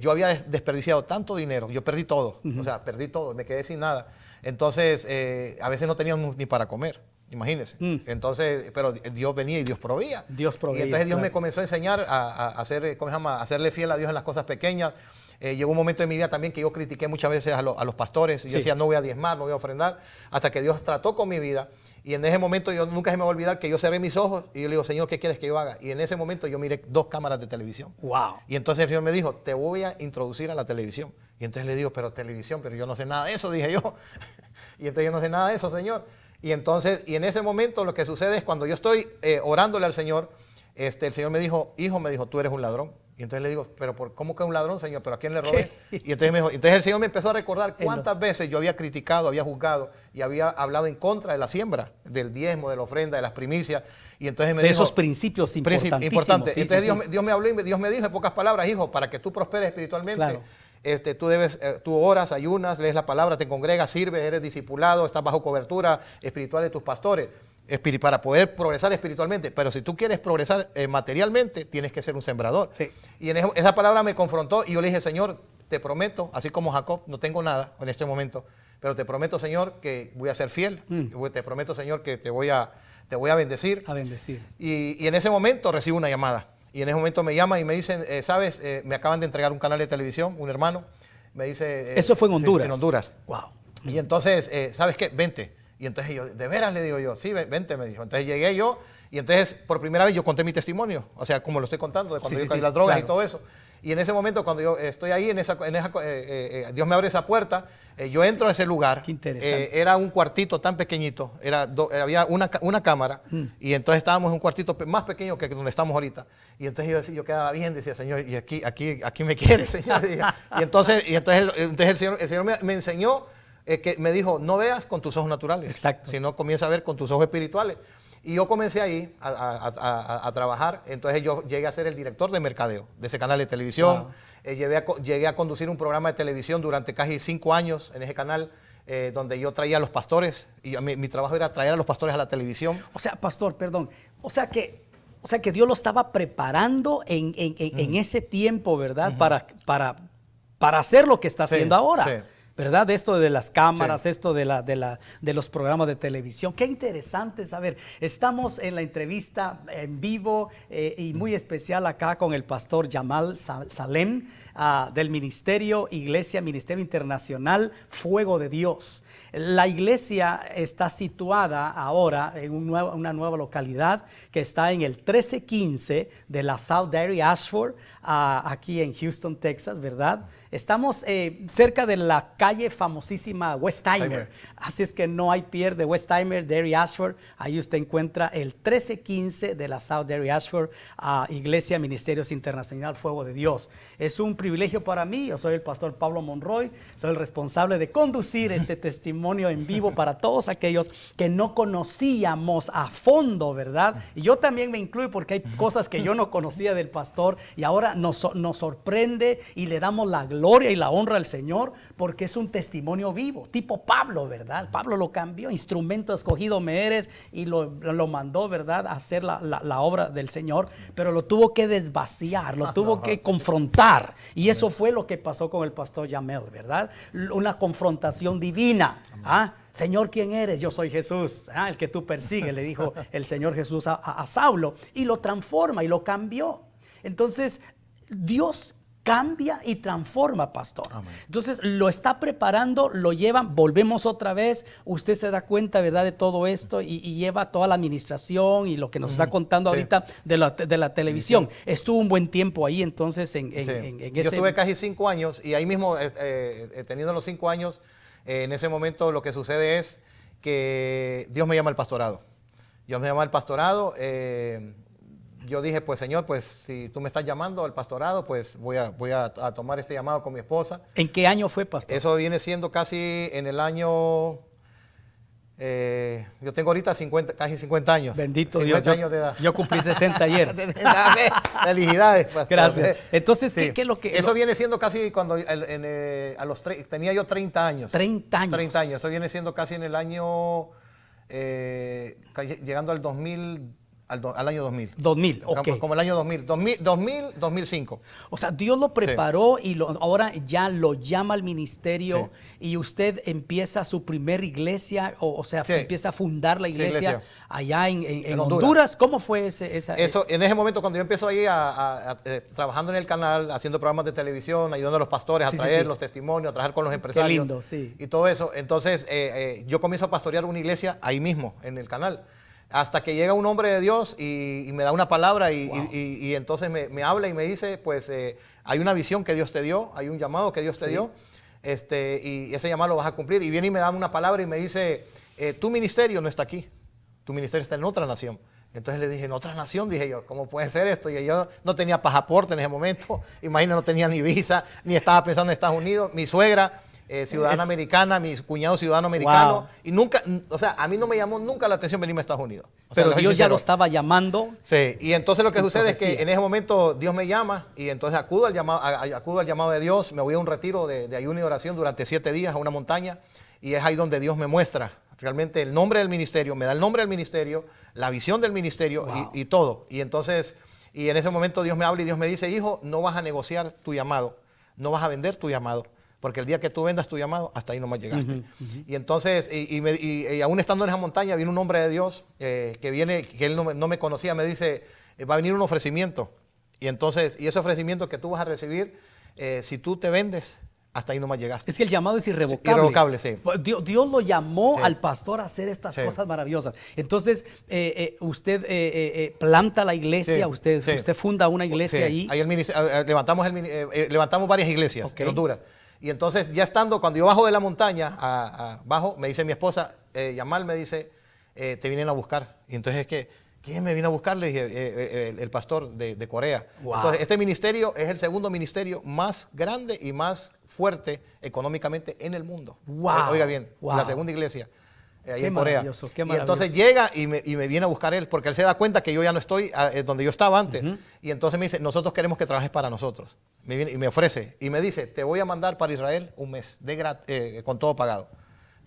yo había desperdiciado tanto dinero, yo perdí todo, o sea, perdí todo, me quedé sin nada. Entonces, a veces no teníamos ni para comer. Imagínense. Entonces, pero Dios venía y Dios proveía. Dios proveía. Y entonces Dios claro. me comenzó a enseñar a hacer, ¿cómo se llama? A serle fiel a Dios en las cosas pequeñas. Llegó un momento en mi vida también que yo critiqué muchas veces a los pastores. Y yo decía, no voy a diezmar, no voy a ofrendar. Hasta que Dios trató con mi vida. Y en ese momento yo nunca se me va a olvidar que yo cerré mis ojos y yo le digo, Señor, ¿qué quieres que yo haga? Y en ese momento yo miré 2 cámaras de televisión. Wow. Y entonces el Señor me dijo, te voy a introducir a la televisión. Y entonces le digo, pero televisión, pero yo no sé nada de eso, dije yo. Y entonces yo no sé nada de eso, Señor. Y entonces, y en ese momento lo que sucede es cuando yo estoy orándole al Señor, el Señor me dijo, hijo, me dijo, tú eres un ladrón. Y entonces le digo, pero ¿cómo que un ladrón, Señor? ¿Pero a quién le robé? Y entonces me dijo, entonces el Señor me empezó a recordar cuántas veces yo había criticado, había juzgado y había hablado en contra de la siembra, del diezmo, de la ofrenda, de las primicias. Y entonces me de dijo, esos principios importantísimos. importante. Sí, entonces sí, Dios me habló y Dios me dijo en pocas palabras, hijo, para que tú prosperes espiritualmente. Claro. Tú oras, ayunas, lees la palabra, te congregas, sirves, eres discipulado, estás bajo cobertura espiritual de tus pastores para poder progresar espiritualmente. Pero si tú quieres progresar materialmente, tienes que ser un sembrador. Sí. Y esa palabra me confrontó y yo le dije, Señor, te prometo, así como Jacob, no tengo nada en este momento, pero te prometo, Señor, que voy a ser fiel. Te prometo, Señor, que te voy a bendecir. A bendecir. Y en ese momento recibo una llamada. Y en ese momento me llaman y me dicen, ¿sabes? Me acaban de entregar un canal de televisión, un hermano. Me dice... Eso fue en Honduras. Sí, en Honduras. Wow. Y entonces, ¿sabes qué? Vente. Y entonces yo, ¿de veras? Le digo yo, sí, vente, me dijo. Entonces llegué yo y entonces por primera vez yo conté mi testimonio. O sea, como lo estoy contando, de cuando yo caí las drogas y todo eso. Y en ese momento, cuando yo estoy ahí, Dios me abre esa puerta, yo entro a ese lugar. Qué interesante. Era un cuartito tan pequeñito, había una cámara, y entonces estábamos en un cuartito más pequeño que donde estamos ahorita. Y entonces yo quedaba bien, decía, Señor, y aquí me quiere, Señor. Y entonces el Señor me enseñó, que me dijo, no veas con tus ojos naturales, exacto, sino comienza a ver con tus ojos espirituales. Y yo comencé ahí a trabajar. Entonces yo llegué a ser el director de mercadeo de ese canal de televisión. Wow. Llegué a conducir un programa de televisión durante casi 5 años en ese canal, donde yo traía a los pastores. Y mi trabajo era traer a los pastores a la televisión. O sea, pastor, perdón. O sea que Dios lo estaba preparando en ese tiempo, ¿verdad? Para hacer lo que está haciendo ahora. Sí. ¿Verdad? Esto de las cámaras, sí. Esto de los programas de televisión. Qué interesante saber. Estamos en la entrevista en vivo y muy especial acá con el pastor Jamal Salem del Ministerio Ministerio Internacional Fuego de Dios. La iglesia está situada ahora en una nueva localidad que está en el 1315 de la South Dairy Ashford, aquí en Houston, Texas, ¿verdad? Estamos cerca de la calle famosísima Westheimer. Así es que no hay pierde. Westheimer, Dairy Ashford. Ahí usted encuentra el 1315 de la South Dairy Ashford, Iglesia Ministerios Internacional Fuego de Dios. Es un privilegio para mí. Yo soy el pastor Pablo Monroy. Soy el responsable de conducir este testimonio en vivo para todos aquellos que no conocíamos a fondo, ¿verdad? Y yo también me incluyo porque hay cosas que yo no conocía del pastor y ahora nos sorprende y le damos la gloria y la honra al Señor porque es un testimonio vivo, tipo Pablo, ¿verdad? Pablo lo cambió, instrumento escogido me eres, y lo mandó, ¿verdad?, a hacer la obra del Señor, pero lo tuvo que desvaciar, lo tuvo que confrontar, y eso fue lo que pasó con el pastor Jamel, ¿verdad? Una confrontación divina. Señor, ¿quién eres? Yo soy Jesús, el que tú persigues, le dijo el Señor Jesús a Saulo, y lo transforma y lo cambió. Entonces, Dios cambia y transforma, pastor. Amén. Entonces lo está preparando, lo llevan, volvemos otra vez, usted se da cuenta, ¿verdad?, de todo esto y lleva toda la administración y lo que nos está contando ahorita de la televisión. Estuvo un buen tiempo ahí entonces en ese... Yo estuve casi 5 años y ahí mismo, teniendo los 5 años, en ese momento lo que sucede es que Dios me llama al pastorado. Dios me llama al pastorado. yo dije, pues Señor, pues si tú me estás llamando al pastorado, pues voy a tomar este llamado con mi esposa. ¿En qué año fue, pastor? Eso viene siendo casi en el año, yo tengo ahorita casi 50 años. Bendito 50 Dios, años de edad. yo cumplí 60 ayer. Felicidades, pastor. Gracias. Entonces, Sí. ¿qué es lo que...? Eso viene siendo casi cuando tenía yo 30 años. 30 años. 30 años. Eso viene siendo casi en el año, llegando al 2000, al año 2000. 2000, ok. Como el año 2000, 2005. O sea, Dios lo preparó y ahora ya lo llama al ministerio y usted empieza su primer iglesia, o sea, empieza a fundar la iglesia, allá en Honduras. ¿Cómo fue esa? Eso, en ese momento, cuando yo empiezo ahí trabajando en el canal, haciendo programas de televisión, ayudando a los pastores a traer los testimonios, a trabajar con los empresarios. Qué lindo, sí. Y todo eso. Entonces, yo comienzo a pastorear una iglesia ahí mismo, en el canal. Hasta que llega un hombre de Dios y me da una palabra y entonces me habla y me dice, pues hay una visión que Dios te dio, hay un llamado que Dios te dio, y ese llamado lo vas a cumplir. Y viene y me da una palabra y me dice, tu ministerio no está aquí, tu ministerio está en otra nación. Entonces le dije, ¿en otra nación? Dije yo, ¿cómo puede ser esto? Y yo no tenía pasaporte en ese momento, imagina, no tenía ni visa, ni estaba pensando en Estados Unidos. Mi suegra, ciudadana americana, mi cuñado ciudadano americano, y nunca, o sea, a mí no me llamó nunca la atención venirme a Estados Unidos. Pero Dios ya lo estaba llamando. Sí, y entonces lo que sucede es que en ese momento Dios me llama y entonces acudo al llamado de Dios, me voy a un retiro de ayuno y oración durante 7 días a una montaña y es ahí donde Dios me muestra realmente el nombre del ministerio, me da el nombre del ministerio, la visión del ministerio y todo. Y entonces, y en ese momento Dios me habla y Dios me dice, hijo, no vas a negociar tu llamado, no vas a vender tu llamado. Porque el día que tú vendas tu llamado, hasta ahí nomás llegaste. Y entonces, y aún estando en esa montaña, viene un hombre de Dios que él no me conocía, me dice, va a venir un ofrecimiento. Y entonces, y ese ofrecimiento que tú vas a recibir, si tú te vendes, hasta ahí nomás llegaste. Es que el llamado es irrevocable. Irrevocable, sí. Dios lo llamó al pastor a hacer estas cosas maravillosas. Entonces, usted planta la iglesia, usted funda una iglesia ahí. Ahí levantamos varias iglesias en Honduras. Y entonces, ya estando, cuando yo bajo de la montaña, bajo, me dice mi esposa, Yamal me dice, te vienen a buscar. Y entonces, ¿quién me vino a buscar? Le dije, el pastor de Corea. Wow. Entonces, este ministerio es el segundo ministerio más grande y más fuerte económicamente en el mundo. Wow. Oiga bien, wow. La segunda iglesia. Ahí qué en Corea. Qué y entonces llega y me viene a buscar él, porque él se da cuenta que yo ya no estoy donde yo estaba antes. Y entonces me dice, nosotros queremos que trabajes para nosotros. Me viene y me ofrece, y me dice, te voy a mandar para Israel un mes, con todo pagado.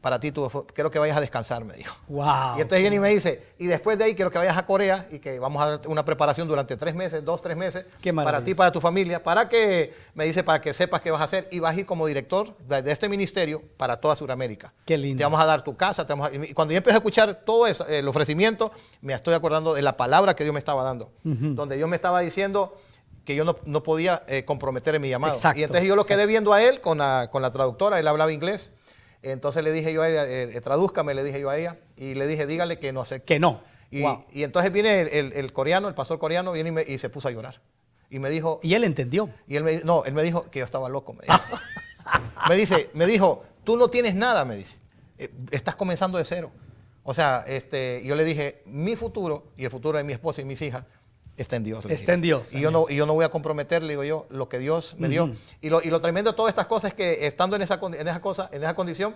Para ti, quiero que vayas a descansar, me dijo. Wow. Y entonces viene y me dice, y después de ahí quiero que vayas a Corea y que vamos a dar una preparación durante 3 meses, 2-3 meses, para ti, para tu familia, para que sepas qué vas a hacer y vas a ir como director de este ministerio para toda Sudamérica. Qué lindo. Te vamos a dar tu casa, y cuando yo empecé a escuchar todo eso, el ofrecimiento, me estoy acordando de la palabra que Dios me estaba dando, donde Dios me estaba diciendo que yo no podía comprometer en mi llamado. Exacto, y entonces yo lo quedé viendo a él con la traductora, él hablaba inglés. Entonces le dije yo a ella, tradúzcame, le dije yo a ella, y le dije, dígale que no sé. Que no. Y entonces viene el coreano, el pastor coreano, viene y se puso a llorar. Y me dijo... ¿Y él entendió? Y él me dijo que yo estaba loco, me dijo. me dijo, tú no tienes nada, me dice. Estás comenzando de cero. O sea, yo le dije, mi futuro y el futuro de mi esposa y mis hijas está en Dios. Está en Dios. Y yo no voy a comprometer, le digo yo, lo que Dios me dio. Y lo tremendo de todas estas cosas es que estando en esa condición,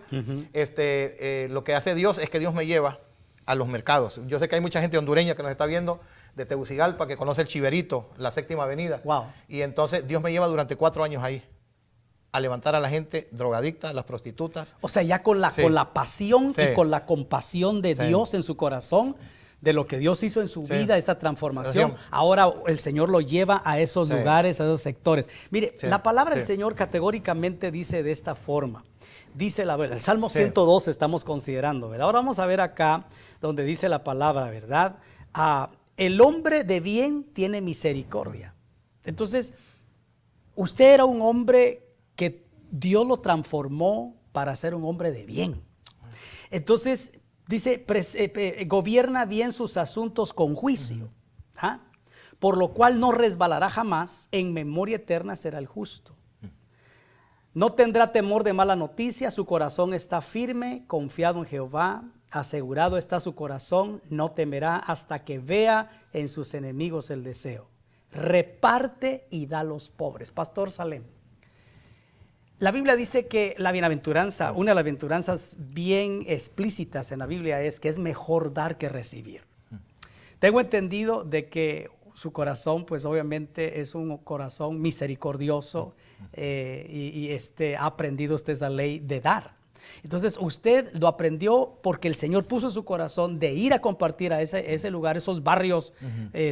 lo que hace Dios es que Dios me lleva a los mercados. Yo sé que hay mucha gente hondureña que nos está viendo de Tegucigalpa, que conoce el Chiverito, la 7ª Avenida. Wow. Y entonces Dios me lleva durante 4 años ahí a levantar a la gente drogadicta, a las prostitutas. O sea, ya con la pasión y con la compasión de Dios en su corazón, de lo que Dios hizo en su vida, esa transformación. Ahora el Señor lo lleva a esos lugares, a esos sectores. Mire, la palabra del Señor categóricamente dice de esta forma. Dice la verdad, el Salmo 102 estamos considerando, ¿verdad? Ahora vamos a ver acá donde dice la palabra, ¿verdad? El hombre de bien tiene misericordia. Entonces, usted era un hombre que Dios lo transformó para ser un hombre de bien. Entonces, dice, gobierna bien sus asuntos con juicio, por lo cual no resbalará jamás, en memoria eterna será el justo. No tendrá temor de mala noticia, su corazón está firme, confiado en Jehová, asegurado está su corazón, no temerá hasta que vea en sus enemigos el deseo. Reparte y da a los pobres. Pastor Salem, la Biblia dice que la bienaventuranza, una de las bienaventuranzas bien explícitas en la Biblia es que es mejor dar que recibir. Tengo entendido de que su corazón, pues obviamente es un corazón misericordioso y ha aprendido usted esa ley de dar. Entonces usted lo aprendió porque el Señor puso en su corazón de ir a compartir a ese lugar, esos barrios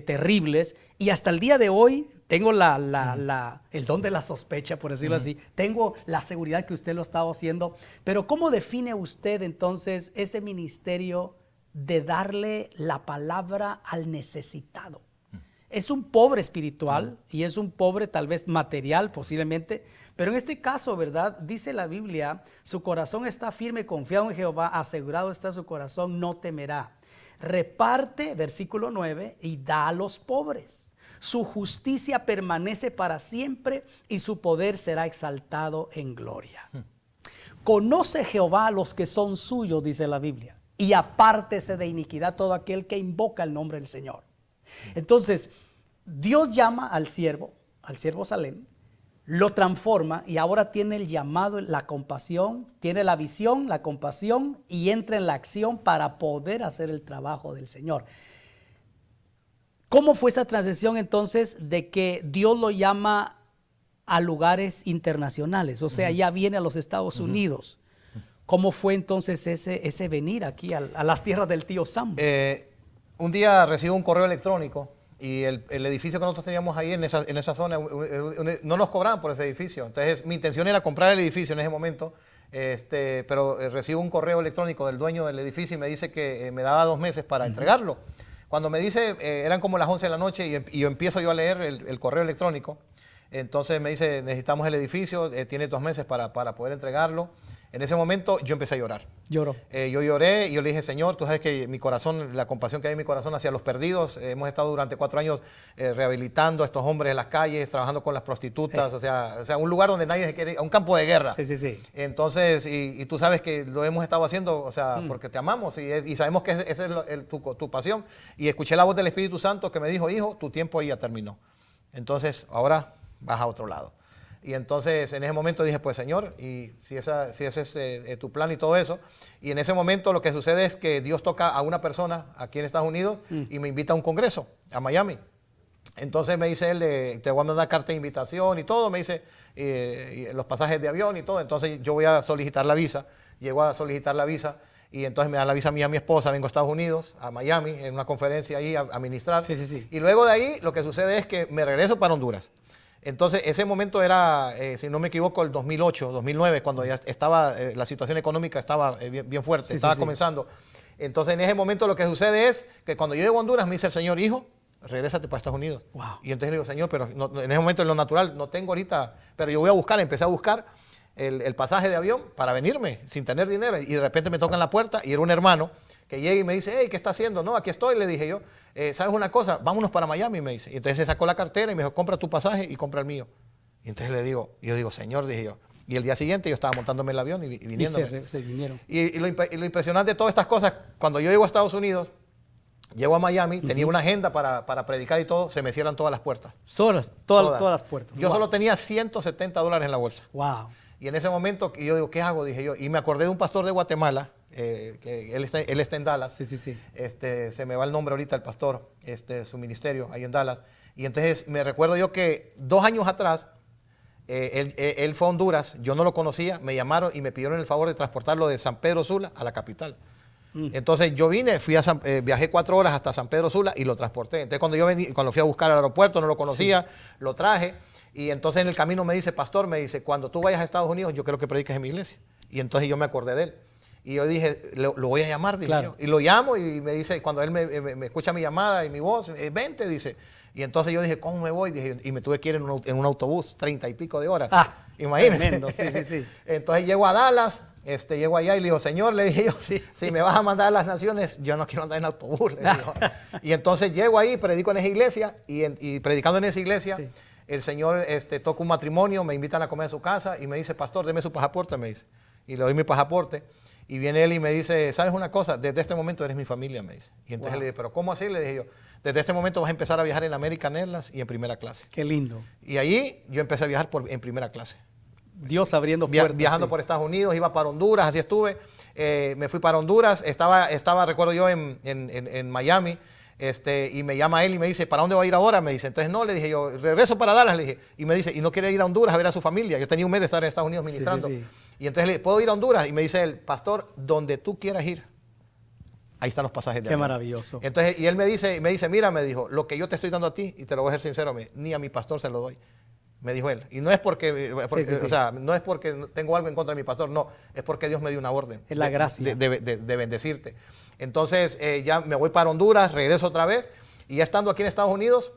terribles, y hasta el día de hoy tengo el don de la sospecha, por decirlo así, tengo la seguridad que usted lo ha estado haciendo. Pero ¿cómo define usted entonces ese ministerio de darle la palabra al necesitado? Es un pobre espiritual y es un pobre tal vez material posiblemente, pero en este caso, ¿verdad? Dice la Biblia, su corazón está firme, confiado en Jehová, asegurado está su corazón, no temerá. Reparte, versículo 9, y da a los pobres. Su justicia permanece para siempre y su poder será exaltado en gloria. Conoce Jehová a los que son suyos, dice la Biblia, y apártese de iniquidad todo aquel que invoca el nombre del Señor. Entonces, Dios llama al siervo Salem, lo transforma y ahora tiene el llamado, la compasión, tiene la visión, la compasión y entra en la acción para poder hacer el trabajo del Señor. ¿Cómo fue esa transición entonces de que Dios lo llama a lugares internacionales? O sea, ya viene a los Estados Unidos. ¿Cómo fue entonces ese venir aquí a las tierras del tío Sam? Un día recibo un correo electrónico y el edificio que nosotros teníamos ahí en esa zona, no nos cobraban por ese edificio. Entonces mi intención era comprar el edificio en ese momento, pero recibo un correo electrónico del dueño del edificio y me dice que me daba 2 meses para entregarlo. Cuando me dice, eran como las 11 de la noche y yo empiezo a leer el correo electrónico. Entonces me dice, necesitamos el edificio, tiene 2 meses para poder entregarlo. En ese momento yo empecé a llorar. Lloró. Yo lloré y yo le dije, Señor, tú sabes que mi corazón, la compasión que hay en mi corazón hacia los perdidos, hemos estado durante 4 años rehabilitando a estos hombres en las calles, trabajando con las prostitutas, o sea, un lugar donde nadie se quiere, un campo de guerra. Sí. Entonces, y tú sabes que lo hemos estado haciendo, o sea, porque te amamos y sabemos que esa es tu pasión. Y escuché la voz del Espíritu Santo que me dijo, hijo, tu tiempo ahí ya terminó. Entonces, ahora vas a otro lado. Y entonces en ese momento dije, pues Señor, y si ese es tu plan y todo eso. Y en ese momento lo que sucede es que Dios toca a una persona aquí en Estados Unidos y me invita a un congreso a Miami. Entonces me dice él, te voy a mandar carta de invitación y todo, me dice los pasajes de avión y todo. Entonces yo voy a solicitar la visa, llego a solicitar la visa y entonces me dan la visa a mí y a mi esposa, vengo a Estados Unidos, a Miami, en una conferencia ahí a ministrar. Sí. Y luego de ahí lo que sucede es que me regreso para Honduras. Entonces, ese momento era, si no me equivoco, el 2008, 2009, cuando ya estaba, la situación económica estaba bien fuerte, estaba comenzando. Entonces, en ese momento lo que sucede es que cuando yo llego a Honduras, me dice el Señor, hijo, regrésate para Estados Unidos. Wow. Y entonces le digo, Señor, pero en ese momento en lo natural no tengo ahorita, pero yo voy a buscar, empecé a buscar el pasaje de avión para venirme sin tener dinero. Y de repente me tocan la puerta y era un hermano que llega y me dice, hey, ¿qué está haciendo? No, aquí estoy, le dije yo. ¿Sabes una cosa? Vámonos para Miami, me dice. Y entonces se sacó la cartera y me dijo, compra tu pasaje y compra el mío. Y entonces yo digo, Señor, dije yo. Y el día siguiente yo estaba montándome el avión y viniéndome. Y se vinieron. Y lo impresionante de todas estas cosas, cuando yo llego a Estados Unidos, llego a Miami, tenía una agenda para predicar y todo, se me cierran todas las puertas. Todas las puertas. Yo solo tenía $170 en la bolsa. Wow. Y en ese momento yo digo, ¿qué hago? Dije yo. Y me acordé de un pastor de Guatemala, que él está en Dallas. Sí. Se me va el nombre ahorita, el pastor, su ministerio ahí en Dallas. Y entonces me recuerdo yo que 2 años atrás, él fue a Honduras, yo no lo conocía, me llamaron y me pidieron el favor de transportarlo de San Pedro Sula a la capital. Entonces yo vine, viajé 4 horas hasta San Pedro Sula y lo transporté. Entonces cuando fui a buscar al aeropuerto, no lo conocía, lo traje. Y entonces en el camino me dice, pastor, me dice, cuando tú vayas a Estados Unidos, yo quiero que prediques en mi iglesia. Y entonces yo me acordé de él. Y yo dije, lo voy a llamar, dije yo. Y lo llamo y me dice, cuando él me escucha mi llamada y mi voz, vente, dice. Y entonces yo dije, ¿cómo me voy? Dije, y me tuve que ir en un autobús, 30 y pico de horas. Imagínense. Tremendo, sí. Entonces llego a Dallas, llego allá y le digo, Señor, le dije yo, si me vas a mandar a las naciones, yo no quiero andar en autobús. Le digo. Y entonces llego ahí, predico en esa iglesia y predicando en esa iglesia, el Señor toca un matrimonio, me invitan a comer a su casa y me dice, pastor, deme su pasaporte, me dice. Y le doy mi pasaporte. Y viene él y me dice, ¿sabes una cosa? Desde este momento eres mi familia, me dice. Y entonces Wow. le dije, ¿pero cómo así? Le dije yo, desde este momento vas a empezar a viajar en American Airlines y en primera clase. Qué lindo. Y allí yo empecé a viajar en primera clase. Dios abriendo puertas. Viajando sí. por Estados Unidos, iba para Honduras, así estuve. Me fui para Honduras, estaba recuerdo yo, en Miami. Y me llama él y me dice, ¿para dónde va a ir ahora? Me dice, entonces no, le dije yo, regreso para Dallas, le dije. Y me dice, ¿y no quiere ir a Honduras a ver a su familia? Yo tenía un mes de estar en Estados Unidos ministrando. Sí. Y entonces le dije, ¿puedo ir a Honduras? Y me dice él, pastor, donde tú quieras ir, ahí están los pasajes de Qué avión. maravilloso. Entonces, y él me dice, mira, me dijo, lo que yo te estoy dando a ti, y te lo voy a ser sincero, ni a mi pastor se lo doy. Me dijo él. Y no es porque, Sí. o sea, no es porque tengo algo en contra de mi pastor, no, es porque Dios me dio una orden. Es la gracia. De bendecirte. Entonces, ya me voy para Honduras, regreso otra vez, y ya estando aquí en Estados Unidos,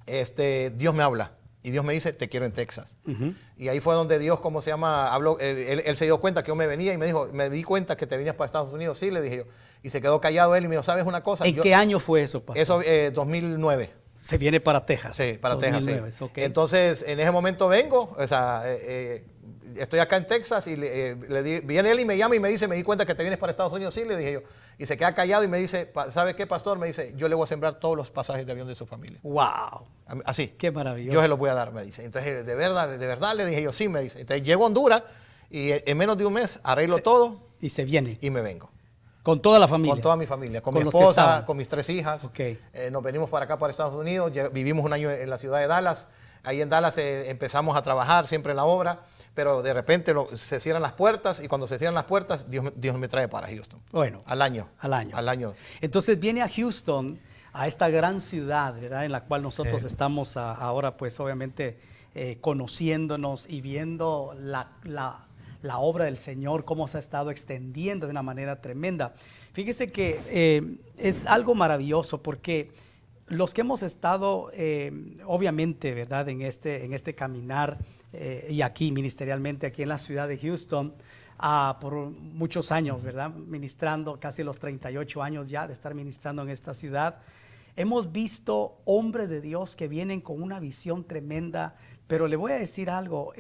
Dios me habla. Y Dios me dice, te quiero en Texas. Y ahí fue donde Dios, ¿cómo se llama? Habló, él se dio cuenta que yo me venía y me dijo, me di cuenta que te venías para Estados Unidos. Sí, le dije yo. Y se quedó callado él y me dijo, ¿sabes una cosa? ¿En qué año fue eso, pastor? Eso, 2009. Se viene para Texas. Sí, para 2009, Texas, sí. ok. Entonces, en ese momento vengo, o sea, estoy acá en Texas y viene él y me llama y me dice, me di cuenta que te vienes para Estados Unidos. Sí, le dije yo. Y se queda callado y me dice, ¿sabe qué, pastor? Me dice, yo le voy a sembrar todos los pasajes de avión de su familia. ¡Wow! Así. Qué maravilloso. Yo se los voy a dar, me dice. Entonces, de verdad, le dije yo, sí, me dice. Entonces, llego a Honduras y en menos de un mes arreglo todo Y se viene. y me vengo. Con toda la familia. Con toda mi familia, con mi los que esposa, estaban. con mis 3 hijas. Ok. Nos venimos para acá, para Estados Unidos. Vivimos un año en la ciudad de Dallas. Ahí en Dallas empezamos a trabajar siempre en la obra, pero de repente se cierran las puertas y cuando se cierran las puertas, Dios me trae para Houston. Bueno. Al año. Al año. Al año. Entonces viene a Houston, a esta gran ciudad, ¿verdad? En la cual nosotros estamos ahora, pues obviamente, conociéndonos y viendo la obra del Señor, cómo se ha estado extendiendo de una manera tremenda. Fíjese que es algo maravilloso porque los que hemos estado, obviamente, ¿verdad? En este caminar y aquí ministerialmente, aquí en la ciudad de Houston, por muchos años, ¿verdad? Ministrando, casi los 38 años ya de estar ministrando en esta ciudad. Hemos visto hombres de Dios que vienen con una visión tremenda, pero le voy a decir algo,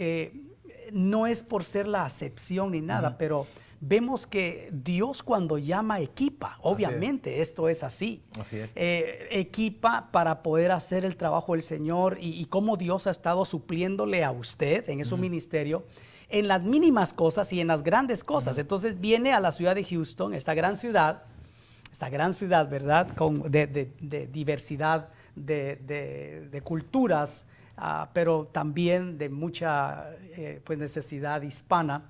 no es por ser la acepción ni nada, pero vemos que Dios cuando llama equipa, obviamente esto es así. Así es. Equipa para poder hacer el trabajo del Señor y cómo Dios ha estad supliéndole a usted en su ministerio en las mínimas cosas y en las grandes cosas. Entonces viene a la ciudad de Houston, esta gran ciudad, ¿verdad? De diversidad de culturas, pero también de mucha pues necesidad hispana.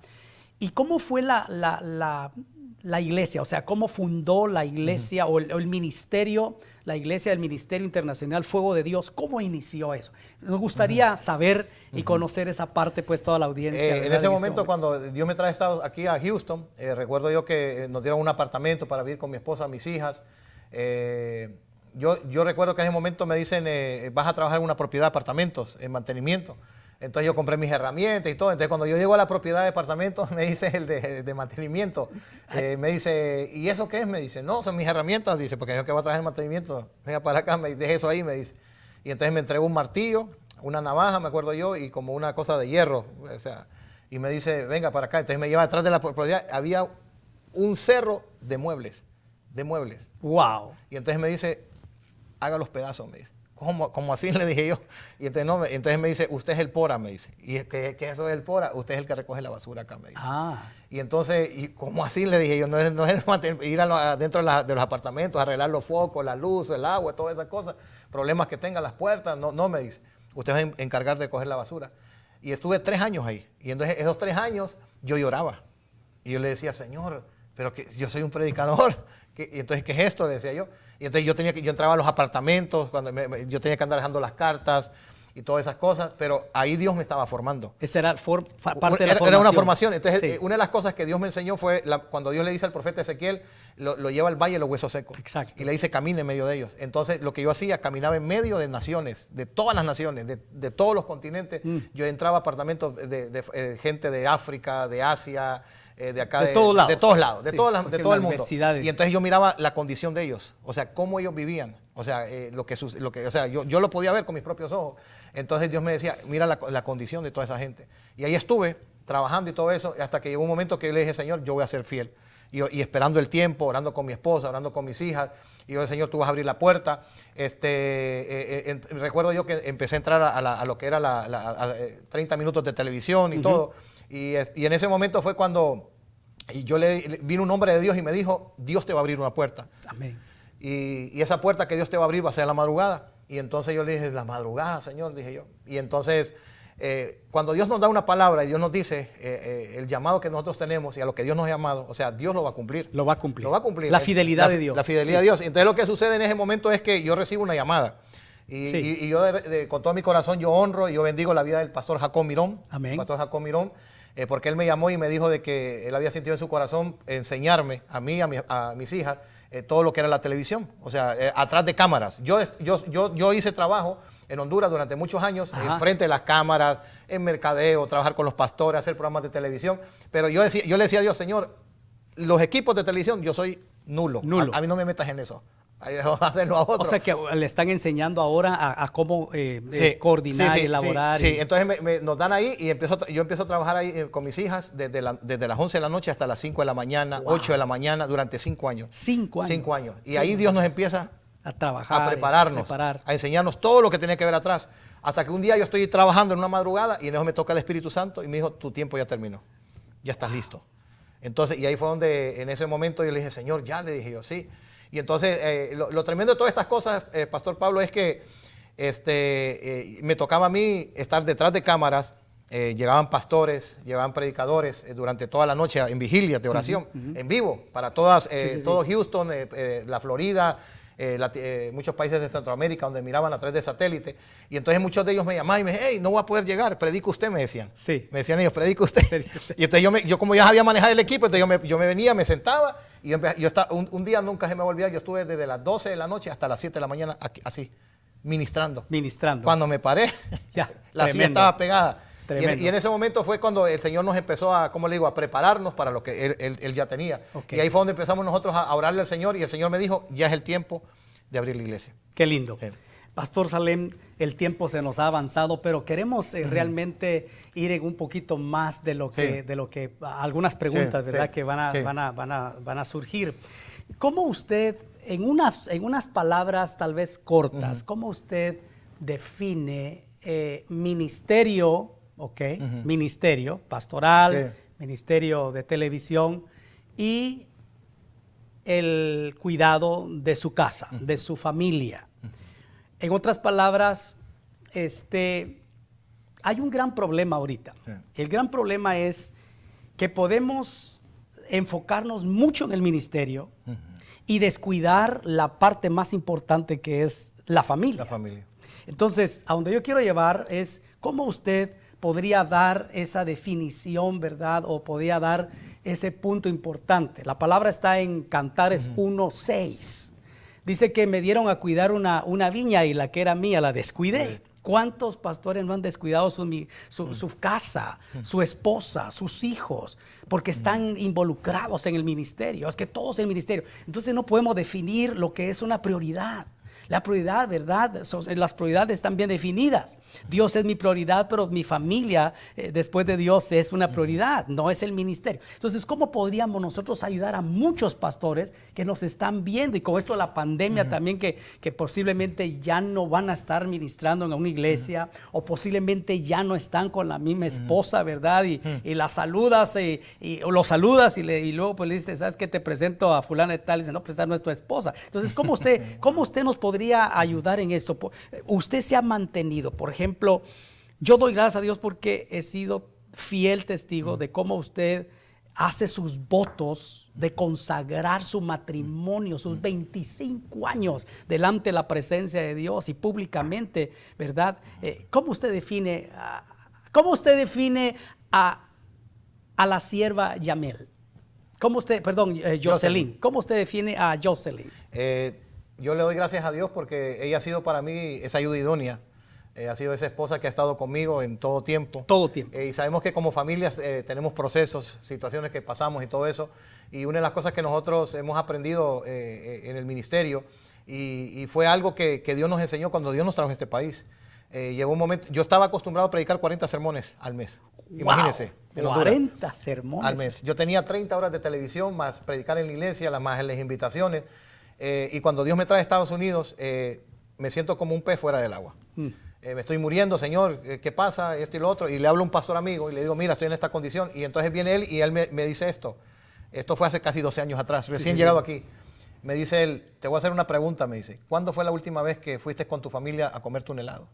¿Y cómo fue la iglesia? O sea, ¿cómo fundó la iglesia o el ministerio, la iglesia del Ministerio Internacional Fuego de Dios? ¿Cómo inició eso? Nos gustaría saber y conocer esa parte, pues toda la audiencia. En ese momento, cuando Dios me trae aquí a Houston, recuerdo yo que nos dieron un apartamento para vivir con mi esposa, mis hijas. Yo recuerdo que en ese momento me dicen, vas a trabajar en una propiedad de apartamentos, en mantenimiento. Entonces yo compré mis herramientas y todo. Entonces cuando yo llego a la propiedad de apartamentos, me dice el de mantenimiento, me dice, ¿y eso qué es? Me dice, no, son mis herramientas. Dice, porque yo que voy a trabajar en mantenimiento, venga para acá, me dice, eso ahí, me dice. Y entonces me entregó un martillo, una navaja, me acuerdo yo, y como una cosa de hierro. O sea, y me dice, venga para acá. Entonces me lleva detrás de la propiedad, había un cerro de muebles. ¡Wow! Y entonces me dice, haga los pedazos, me dice. ¿Cómo así? Le dije yo. Y entonces me dice, usted es el pora, me dice. ¿Y qué eso es el pora? Usted es el que recoge la basura acá, me dice. Y entonces, ¿cómo así? Le dije yo, no es ir dentro de los apartamentos, arreglar los focos, la luz, el agua, todas esas cosas, problemas que tengan las puertas, no me dice. Usted va a encargar de coger la basura. Y estuve 3 años ahí. Y entonces esos 3 años yo lloraba. Y yo le decía, Señor, pero que yo soy un predicador. Y entonces, ¿qué es esto? Le decía yo. Y entonces yo entraba a los apartamentos, cuando yo tenía que andar dejando las cartas y todas esas cosas, pero ahí Dios me estaba formando. Esa era parte de la formación. Era una formación. Entonces, sí. Una de las cosas que Dios me enseñó fue cuando Dios le dice al profeta Ezequiel, lo lleva al valle de los huesos secos. Exacto. Y le dice, camine en medio de ellos. Entonces, lo que yo hacía, caminaba en medio de naciones, de todas las naciones, de todos los continentes. Yo entraba a apartamentos de gente de África, de Asia, de acá, de todos lados, de todos lados, sí, de todo el mundo. Y entonces yo miraba la condición de ellos, o sea, cómo ellos vivían, o sea, yo lo podía ver con mis propios ojos. Entonces Dios me decía, mira la condición de toda esa gente. Y ahí estuve trabajando y todo eso, hasta que llegó un momento que yo le dije, Señor, yo voy a ser fiel. Y esperando el tiempo, orando con mi esposa, orando con mis hijas. Y yo, Señor, tú vas a abrir la puerta. Recuerdo yo que empecé a entrar a lo que era 30 minutos de televisión y todo. Y en ese momento fue cuando vino un hombre de Dios y me dijo, Dios te va a abrir una puerta. Amén. Y esa puerta que Dios te va a abrir va a ser la madrugada. Y entonces yo le dije, la madrugada, Señor, dije yo. Y entonces, cuando Dios nos da una palabra y Dios nos dice el llamado que nosotros tenemos y a lo que Dios nos ha llamado, o sea, Dios lo va a cumplir. Lo va a cumplir. Lo va a cumplir. La fidelidad de Dios. La fidelidad de Dios. Entonces lo que sucede en ese momento es que yo recibo una llamada. Y yo con todo mi corazón yo honro y yo bendigo la vida del pastor Jacob Mirón. Amén. El pastor Jacob Mirón. Porque él me llamó y me dijo de que él había sentido en su corazón enseñarme a mí, a mis hijas, todo lo que era la televisión, o sea, atrás de cámaras. Yo hice trabajo en Honduras durante muchos años, frente de las cámaras, en mercadeo, trabajar con los pastores, hacer programas de televisión, pero yo le decía a Dios, Señor, los equipos de televisión, yo soy nulo. A mí no me metas en eso. Hacerlo a otro. O sea que le están enseñando ahora a cómo coordinar y elaborar. Sí, entonces nos dan ahí y yo empiezo a trabajar ahí con mis hijas desde las 11 de la noche hasta las 5 de la mañana, 8 de la mañana, durante 5 años. 5 años. 5 años. Y ahí Dios nos empieza a trabajar, a prepararnos, a enseñarnos todo lo que tenía que ver atrás. Hasta que un día yo estoy trabajando en una madrugada y en eso me toca el Espíritu Santo y me dijo, tu tiempo ya terminó, ya estás listo. Entonces, y ahí fue donde en ese momento yo le dije, Señor, ya, le dije yo, sí. Y entonces, lo tremendo de todas estas cosas, Pastor Pablo, es que me tocaba a mí estar detrás de cámaras. Llegaban pastores, llegaban predicadores durante toda la noche en vigilias de oración, en vivo, para todo Houston, la Florida, muchos países de Centroamérica donde miraban a través de satélite. Y entonces muchos de ellos me llamaban y me decían, hey, no voy a poder llegar, predica usted, me decían. Sí. Me decían ellos, predica usted. Y entonces yo como ya sabía manejar el equipo, entonces yo me venía, me sentaba y un día nunca se me olvidó, yo estuve desde las 12 de la noche hasta las 7 de la mañana aquí, así, ministrando. Cuando me paré, la silla estaba pegada. Y en ese momento fue cuando el Señor nos empezó a prepararnos para lo que Él ya tenía. Okay. Y ahí fue donde empezamos nosotros a orarle al Señor y el Señor me dijo, ya es el tiempo de abrir la iglesia. Qué lindo. Pastor Salem, el tiempo se nos ha avanzado, pero queremos realmente ir en un poquito más de lo que algunas preguntas, ¿verdad? Que van a surgir. ¿Cómo usted, en unas palabras tal vez cortas, cómo usted define ministerio, ministerio pastoral, ministerio de televisión y el cuidado de su casa, de su familia? En otras palabras, hay un gran problema ahorita. El gran problema es que podemos enfocarnos mucho en el ministerio y descuidar la parte más importante que es la familia. Entonces, a donde yo quiero llevar es cómo usted podría dar esa definición, ¿verdad? O podría dar ese punto importante. La palabra está en Cantares 1:6. Dice que me dieron a cuidar una viña y la que era mía la descuidé. ¿Cuántos pastores no han descuidado su casa, su esposa, sus hijos? Porque están involucrados en el ministerio. Es que todos en el ministerio. Entonces no podemos definir lo que es una prioridad. La prioridad, ¿verdad? Las prioridades están bien definidas. Dios es mi prioridad, pero mi familia después de Dios es una prioridad, no es el ministerio. Entonces, ¿cómo podríamos nosotros ayudar a muchos pastores que nos están viendo? Y con esto de la pandemia también, que posiblemente ya no van a estar ministrando en una iglesia o posiblemente ya no están con la misma esposa, ¿verdad? Y la saludas o lo saludas y luego pues le dices, ¿sabes qué? Te presento a fulana y tal. Y dice, no, pues esta no es tu esposa. Entonces, ¿cómo usted nos podría ayudar en esto? Usted se ha mantenido, por ejemplo, yo doy gracias a Dios porque he sido fiel testigo de cómo usted hace sus votos de consagrar su matrimonio, sus 25 años delante de la presencia de Dios y públicamente, ¿verdad? ¿Cómo usted define a la sierva Yamel? Jocelyn. ¿Cómo usted define a Jocelyn? Yo le doy gracias a Dios porque ella ha sido para mí esa ayuda idónea. Ha sido esa esposa que ha estado conmigo en todo tiempo. Y sabemos que como familias tenemos procesos, situaciones que pasamos y todo eso. Y una de las cosas que nosotros hemos aprendido en el ministerio, y fue algo que Dios nos enseñó cuando Dios nos trajo a este país. llegó un momento, yo estaba acostumbrado a predicar 40 sermones al mes. Imagínense. En 40 sermones al mes. Yo tenía 30 horas de televisión, más predicar en la iglesia, más las invitaciones. Y cuando Dios me trae a Estados Unidos, me siento como un pez fuera del agua. Me estoy muriendo, Señor, ¿qué pasa? Esto y lo otro. Y le hablo a un pastor amigo y le digo, mira, estoy en esta condición. Y entonces viene él y él me dice esto. Esto fue hace casi 12 años atrás, recién llegado aquí. Me dice él, te voy a hacer una pregunta, me dice. ¿Cuándo fue la última vez que fuiste con tu familia a comerte un helado?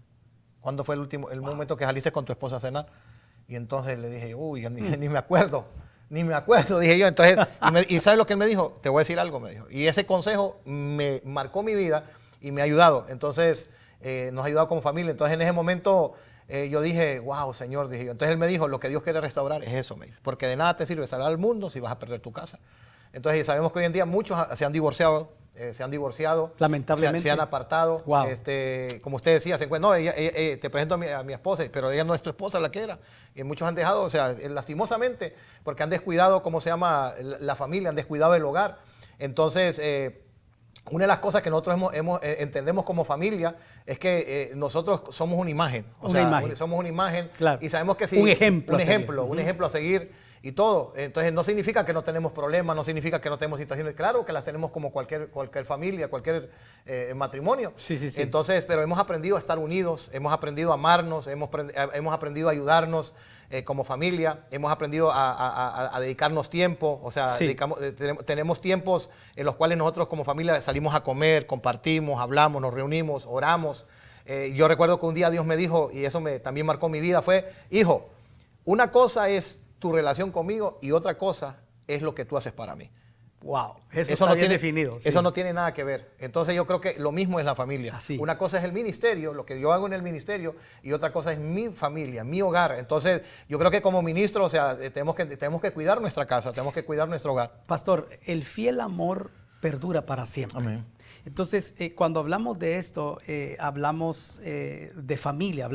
¿Cuándo fue el momento que saliste con tu esposa a cenar? Y entonces le dije, uy, ni me acuerdo. Ni me acuerdo, dije yo. Entonces, y ¿sabes lo que él me dijo? Te voy a decir algo, me dijo. Y ese consejo me marcó mi vida y me ha ayudado. Entonces, nos ha ayudado como familia. Entonces, en ese momento, yo dije, wow, Señor, dije yo. Entonces, él me dijo, lo que Dios quiere restaurar es eso, me dice. Porque de nada te sirve salir al mundo si vas a perder tu casa. Entonces, sabemos que hoy en día muchos se han divorciado. Lamentablemente. Se han apartado. Wow. Como usted decía, no, te presento a mi esposa, pero ella no es tu esposa la que era. Y muchos han dejado, o sea, lastimosamente, porque han descuidado, la familia, han descuidado el hogar. Entonces, una de las cosas que nosotros entendemos como familia es que nosotros somos una imagen. Somos una imagen. Claro. Y sabemos que sí. Un ejemplo a seguir. Y todo. Entonces, no significa que no tenemos problemas, no significa que no tenemos situaciones. Claro que las tenemos como cualquier familia, cualquier matrimonio. Sí. Entonces, pero hemos aprendido a estar unidos, hemos aprendido a amarnos, hemos aprendido a ayudarnos como familia, hemos aprendido a dedicarnos tiempo. O sea, tenemos tiempos en los cuales nosotros como familia salimos a comer, compartimos, hablamos, nos reunimos, oramos. Yo recuerdo que un día Dios me dijo, y eso también marcó mi vida, fue, hijo, una cosa es tu relación conmigo y otra cosa es lo que tú haces para mí. Wow, eso no tiene definido. Eso no tiene nada que ver. Entonces yo creo que lo mismo es la familia. Así. Una cosa es el ministerio, lo que yo hago en el ministerio, y otra cosa es mi familia, mi hogar. Entonces yo creo que como ministro, o sea, tenemos que cuidar nuestra casa, tenemos que cuidar nuestro hogar. Pastor, el fiel amor perdura para siempre. Amén. Entonces, cuando hablamos de esto, hablamos de familia,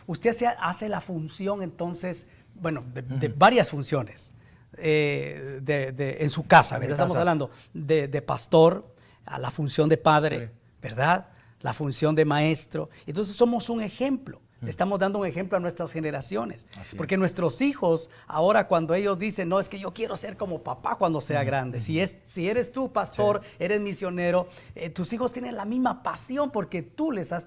usted hace la función entonces, bueno, de varias funciones en su casa, ¿verdad? Estamos hablando de pastor, a la función de padre, ¿verdad? La función de maestro. Entonces somos un ejemplo. Le estamos dando un ejemplo a nuestras generaciones. Porque nuestros hijos, ahora cuando ellos dicen, no, es que yo quiero ser como papá cuando sea grande. Si eres tú, pastor, eres misionero, tus hijos tienen la misma pasión porque tú les has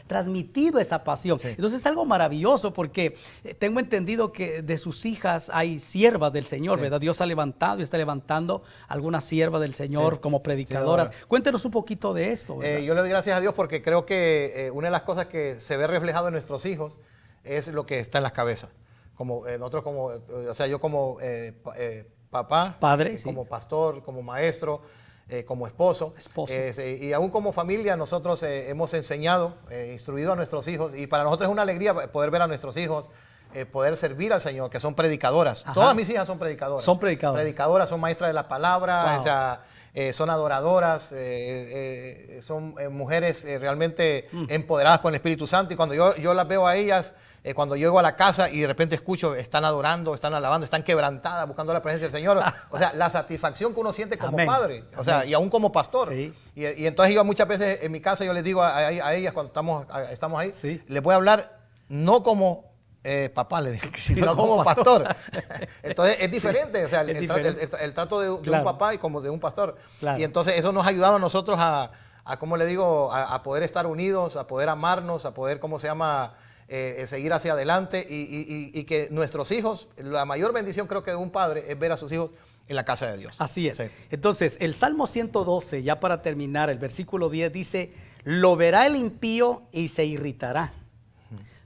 transmitido esa pasión. Entonces es algo maravilloso porque tengo entendido que de sus hijas hay siervas del Señor, ¿verdad? Dios ha levantado y está levantando algunas siervas del Señor como predicadoras. Cuéntenos un poquito de esto, ¿verdad? Yo le doy gracias a Dios porque creo que una de las cosas que se ve reflejado en nuestros hijos es lo que está en las cabezas. Nosotros yo como papá, padre, como pastor, como maestro, como esposo. Y aún como familia nosotros hemos enseñado, instruido a nuestros hijos, y para nosotros es una alegría poder ver a nuestros hijos poder servir al Señor, que son predicadoras. Ajá. Todas mis hijas son predicadoras. Son predicadoras. Predicadoras, son maestras de la palabra, Wow. o sea, son adoradoras, son mujeres realmente empoderadas con el Espíritu Santo. Y cuando yo las veo a ellas, cuando llego a la casa y de repente escucho, están adorando, están alabando, están quebrantadas, buscando la presencia del Señor. O sea, la satisfacción que uno siente como padre, o sea, y aún como pastor. Sí. Y entonces yo muchas veces en mi casa yo les digo a ellas cuando estamos ahí, les voy a hablar no como papá, le digo, sino como pastor. Entonces es diferente, o sea, el trato de un papá y como de un pastor. Claro. Y entonces eso nos ha ayudado a nosotros ¿cómo le digo? A poder estar unidos, a poder amarnos, a poder, seguir hacia adelante y que nuestros hijos, la mayor bendición creo que de un padre es ver a sus hijos en la casa de Dios. Así es. Sí. Entonces, el Salmo 112, ya para terminar, el versículo 10 dice, lo verá el impío y se irritará.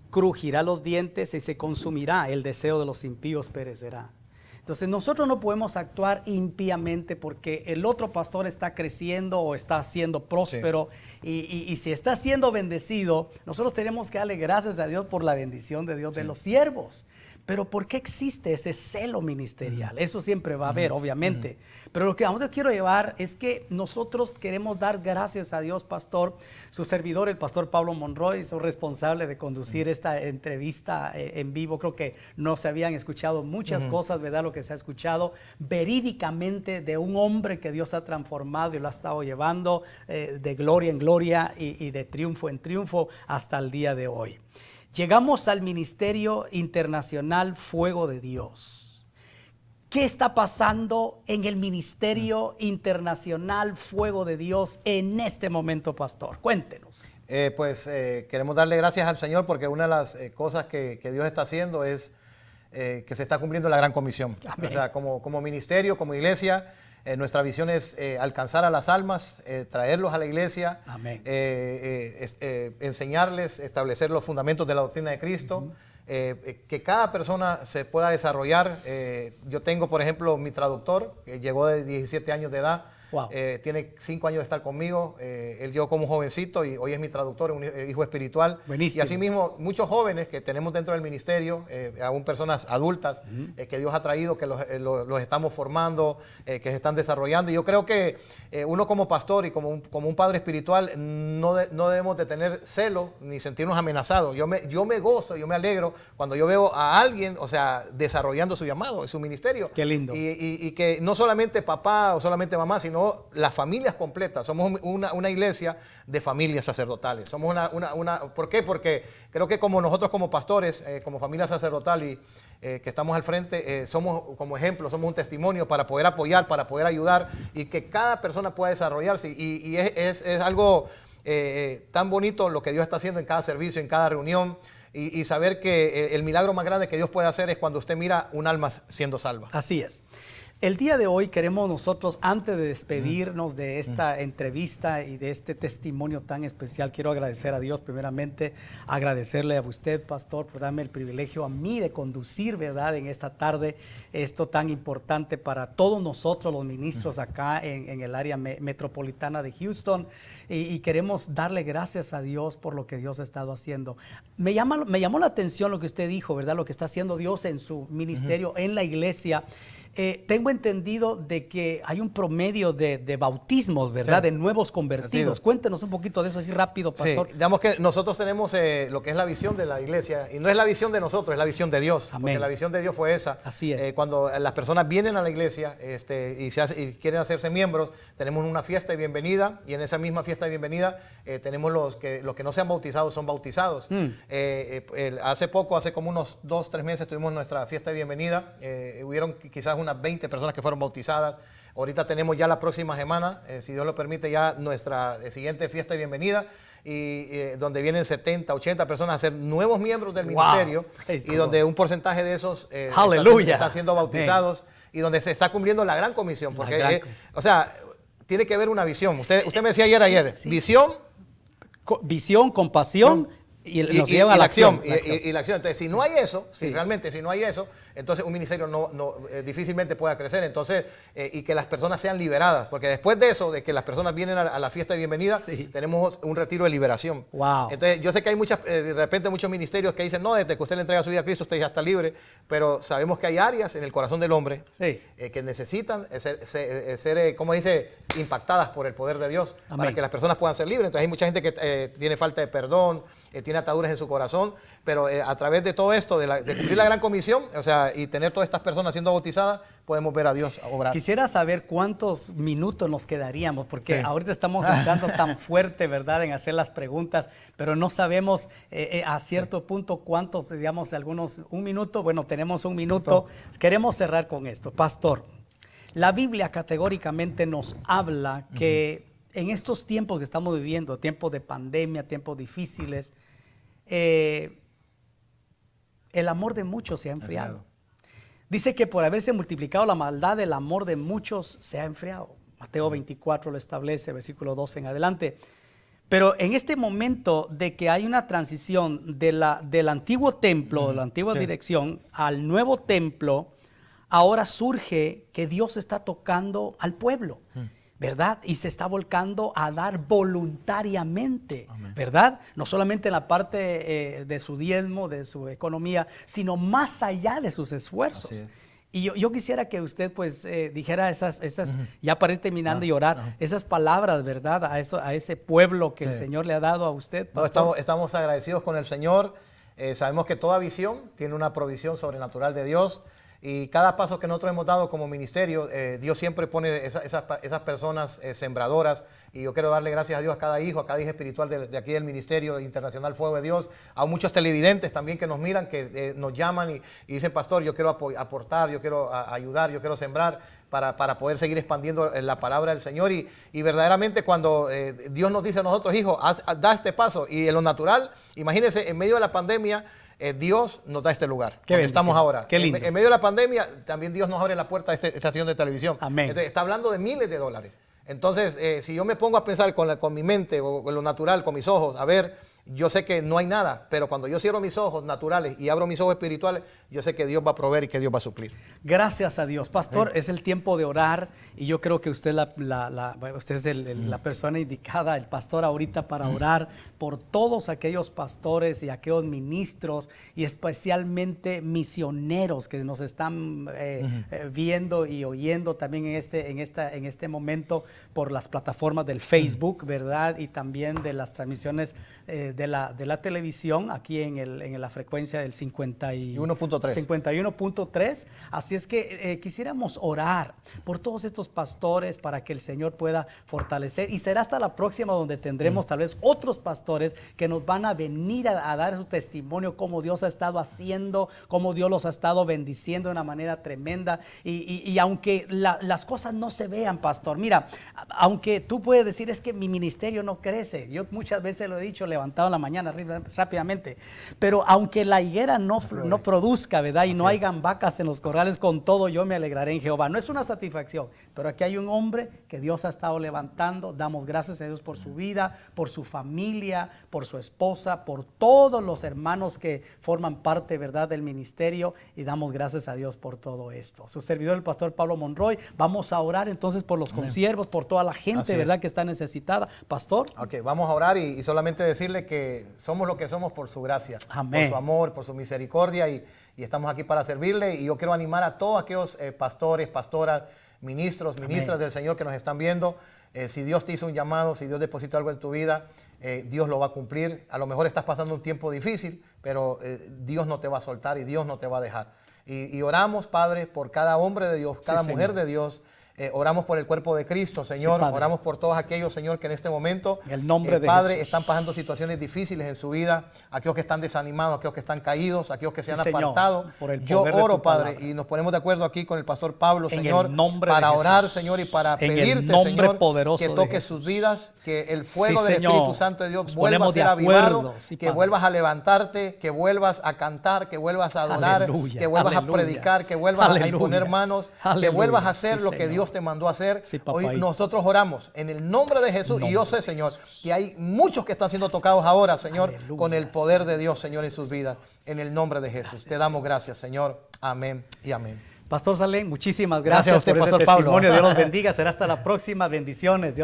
Crujirá los dientes y se consumirá, el deseo de los impíos perecerá. Entonces nosotros no podemos actuar impíamente porque el otro pastor está creciendo o está siendo próspero y si está siendo bendecido, nosotros tenemos que darle gracias a Dios por la bendición de Dios de los siervos. Pero ¿por qué existe ese celo ministerial? Eso siempre va a haber, obviamente. Pero lo que a donde quiero llevar es que nosotros queremos dar gracias a Dios, pastor. Su servidor, el pastor Pablo Monroy, es el responsable de conducir esta entrevista en vivo. Creo que no se habían escuchado muchas cosas, ¿verdad? Lo que se ha escuchado verídicamente de un hombre que Dios ha transformado y lo ha estado llevando de gloria en gloria y de triunfo en triunfo hasta el día de hoy. Llegamos al Ministerio Internacional Fuego de Dios. ¿Qué está pasando en el Ministerio Internacional Fuego de Dios en este momento, pastor? Cuéntenos. Queremos darle gracias al Señor porque una de las cosas que Dios está haciendo es que se está cumpliendo la gran comisión. Amén. O sea, como ministerio, como iglesia, nuestra visión es alcanzar a las almas, traerlos a la iglesia, enseñarles, establecer los fundamentos de la doctrina de Cristo, que cada persona se pueda desarrollar. Yo tengo, por ejemplo, mi traductor, que llegó de 17 años de edad. Wow. Tiene 5 años de estar conmigo. Él llegó como un jovencito y hoy es mi traductor, un hijo espiritual. Buenísimo. Y asimismo, muchos jóvenes que tenemos dentro del ministerio, aún personas adultas que Dios ha traído, que los estamos formando, que se están desarrollando. Y yo creo que uno como pastor y como un padre espiritual no debemos de tener celo ni sentirnos amenazados. Yo me gozo, yo me alegro cuando yo veo a alguien, o sea, desarrollando su llamado, su ministerio. Qué lindo. Y que no solamente papá o solamente mamá, sino las familias completas. Somos una iglesia de familias sacerdotales. Somos ¿por qué? Porque creo que como nosotros como pastores, como familia sacerdotal y que estamos al frente, somos como ejemplo, somos un testimonio para poder apoyar, para poder ayudar y que cada persona pueda desarrollarse. Y es algo tan bonito lo que Dios está haciendo en cada servicio, en cada reunión. Y saber que el milagro más grande que Dios puede hacer es cuando usted mira un alma siendo salva. Así es. El día de hoy queremos nosotros, antes de despedirnos de esta entrevista y de este testimonio tan especial, quiero agradecer a Dios primeramente, agradecerle a usted, pastor, por darme el privilegio a mí de conducir, ¿verdad?, en esta tarde esto tan importante para todos nosotros los ministros acá en el área metropolitana de Houston y queremos darle gracias a Dios por lo que Dios ha estado haciendo. Me llamó la atención lo que usted dijo, ¿verdad?, lo que está haciendo Dios en su ministerio, en la iglesia. Tengo entendido de que hay un promedio de bautismos, ¿verdad? Sí. De nuevos convertidos. Cuéntenos un poquito de eso así rápido, pastor. Sí, digamos que nosotros tenemos lo que es la visión de la iglesia y no es la visión de nosotros, es la visión de Dios. Amén. Porque la visión de Dios fue esa. Así es. Cuando las personas vienen a la iglesia y quieren hacerse miembros, tenemos una fiesta de bienvenida y en esa misma fiesta de bienvenida tenemos los que no se han bautizado son bautizados. Hace como unos 2-3 meses tuvimos nuestra fiesta de bienvenida. Hubieron quizás unas 20 personas que fueron bautizadas. Ahorita tenemos ya la próxima semana, si Dios lo permite, ya nuestra siguiente fiesta de bienvenida y donde vienen 70, 80 personas a ser nuevos miembros del ministerio y donde un porcentaje de esos están siendo bautizados. Amén. Y donde se está cumpliendo la gran comisión. Porque, o sea, tiene que haber una visión. Usted me decía ayer, visión, compasión y la acción. Y la acción. Entonces, si no hay eso, realmente si no hay eso, entonces un ministerio difícilmente pueda crecer. Entonces, y que las personas sean liberadas, porque después de eso, de que las personas vienen a la fiesta de bienvenida, tenemos un retiro de liberación. Wow. Entonces, yo sé que hay de repente muchos ministerios que dicen, no, desde que usted le entrega su vida a Cristo, usted ya está libre, pero sabemos que hay áreas en el corazón del hombre que necesitan ser, como dice, impactadas por el poder de Dios. Amén. Para que las personas puedan ser libres. Entonces, hay mucha gente que tiene falta de perdón, tiene ataduras en su corazón, pero a través de todo esto, de cumplir la gran comisión, o sea, y tener todas estas personas siendo bautizadas, podemos ver a Dios obrar. Quisiera saber cuántos minutos nos quedaríamos, porque ahorita estamos entrando tan fuerte, ¿verdad?, en hacer las preguntas, pero no sabemos a cierto punto cuánto, digamos, un minuto. Bueno, tenemos un minuto. Queremos cerrar con esto. Pastor, la Biblia categóricamente nos habla que en estos tiempos que estamos viviendo, tiempos de pandemia, tiempos difíciles, el amor de muchos se ha enfriado. Dice que por haberse multiplicado la maldad, el amor de muchos se ha enfriado. Mateo 24 lo establece, versículo 12 en adelante. Pero en este momento de que hay una transición del antiguo templo, de la antigua dirección, al nuevo templo, ahora surge que Dios está tocando al pueblo. ¿verdad? Y se está volcando a dar voluntariamente, ¿verdad? No solamente en la parte de su diezmo, de su economía, sino más allá de sus esfuerzos. Y yo quisiera que usted pues dijera esas ya para ir terminando y orar, esas palabras, ¿verdad? A ese pueblo que el Señor le ha dado a usted, pastor. No, estamos agradecidos con el Señor. Sabemos que toda visión tiene una provisión sobrenatural de Dios. Y cada paso que nosotros hemos dado como ministerio, Dios siempre pone esas personas sembradoras. Y yo quiero darle gracias a Dios a cada hija espiritual de aquí del Ministerio Internacional Fuego de Dios. A muchos televidentes también que nos miran, que nos llaman y dicen, pastor, yo quiero aportar, yo quiero ayudar, yo quiero sembrar para poder seguir expandiendo la palabra del Señor. Y verdaderamente cuando Dios nos dice a nosotros, hijo, da este paso. Y en lo natural, imagínense, en medio de la pandemia, Dios nos da este lugar, donde estamos ahora. Qué lindo. En medio de la pandemia, también Dios nos abre la puerta a esta estación de televisión. Amén. Entonces, está hablando de miles de dólares. Entonces, si yo me pongo a pensar con mi mente o con lo natural, con mis ojos, a ver, yo sé que no hay nada, pero cuando yo cierro mis ojos naturales y abro mis ojos espirituales, yo sé que Dios va a proveer y que Dios va a suplir. Gracias a Dios. Pastor, es el tiempo de orar y yo creo que usted, usted es la persona indicada, el pastor ahorita para orar por todos aquellos pastores y aquellos ministros y especialmente misioneros que nos están viendo y oyendo también en este momento por las plataformas del Facebook, ¿verdad? Y también de las transmisiones de la televisión aquí en la frecuencia del 51.3. Así es que quisiéramos orar por todos estos pastores para que el Señor pueda fortalecer, y será hasta la próxima donde tendremos tal vez otros pastores que nos van a venir a dar su testimonio, cómo Dios ha estado haciendo, cómo Dios los ha estado bendiciendo de una manera tremenda. Y aunque las cosas no se vean, pastor, mira, aunque tú puedes decir es que mi ministerio no crece, yo muchas veces lo he dicho, levantado en la mañana rápidamente, pero aunque la higuera no produzca, ¿verdad? Y no hayan vacas en los corrales, con todo yo me alegraré en Jehová. No es una satisfacción, pero aquí hay un hombre que Dios ha estado levantando. Damos gracias a Dios por su vida, por su familia, por su esposa, por todos los hermanos que forman parte, ¿verdad?, del ministerio, y damos gracias a Dios por todo esto. Su servidor, el pastor Pablo Monroy. Vamos a orar entonces por los consiervos, por toda la gente, ¿verdad?, que está necesitada. Pastor. Ok, vamos a orar y solamente decirle que somos lo que somos por su gracia, amén, por su amor, por su misericordia, y estamos aquí para servirle. Y yo quiero animar a todos aquellos pastores, pastoras, ministros, ministras del Señor que nos están viendo. Si Dios te hizo un llamado, si Dios depositó algo en tu vida, Dios lo va a cumplir. A lo mejor estás pasando un tiempo difícil, pero Dios no te va a soltar y Dios no te va a dejar. Y oramos, Padre, por cada hombre de Dios, cada mujer de Dios. Oramos por el cuerpo de Cristo, Señor. Sí, oramos por todos aquellos, Señor, que en este momento, en el nombre de Padre, Jesús, están pasando situaciones difíciles en su vida. Aquellos que están desanimados, aquellos que están caídos, aquellos que se han apartado. Yo oro, Padre, y nos ponemos de acuerdo aquí con el pastor Pablo, Señor, para orar, Señor, y para pedirte, Señor, que toques sus vidas, que el fuego del Espíritu Santo de Dios vuelva a ser avivado, que vuelvas a levantarte, que vuelvas a cantar, que vuelvas a adorar, que vuelvas a predicar, que vuelvas a imponer manos, que vuelvas a hacer lo que Dios te mandó a hacer. Hoy nosotros oramos en el nombre de Jesús, y yo sé, Señor, que hay muchos que están siendo tocados ahora, Señor, con el poder de Dios, Señor, en sus vidas. En el nombre de Jesús. Te damos gracias, Señor. Amén y amén. Pastor Salén, muchísimas gracias, a usted, por ese Pastor testimonio. Pablo. Dios los bendiga. Será hasta la próxima. Bendiciones. Dios los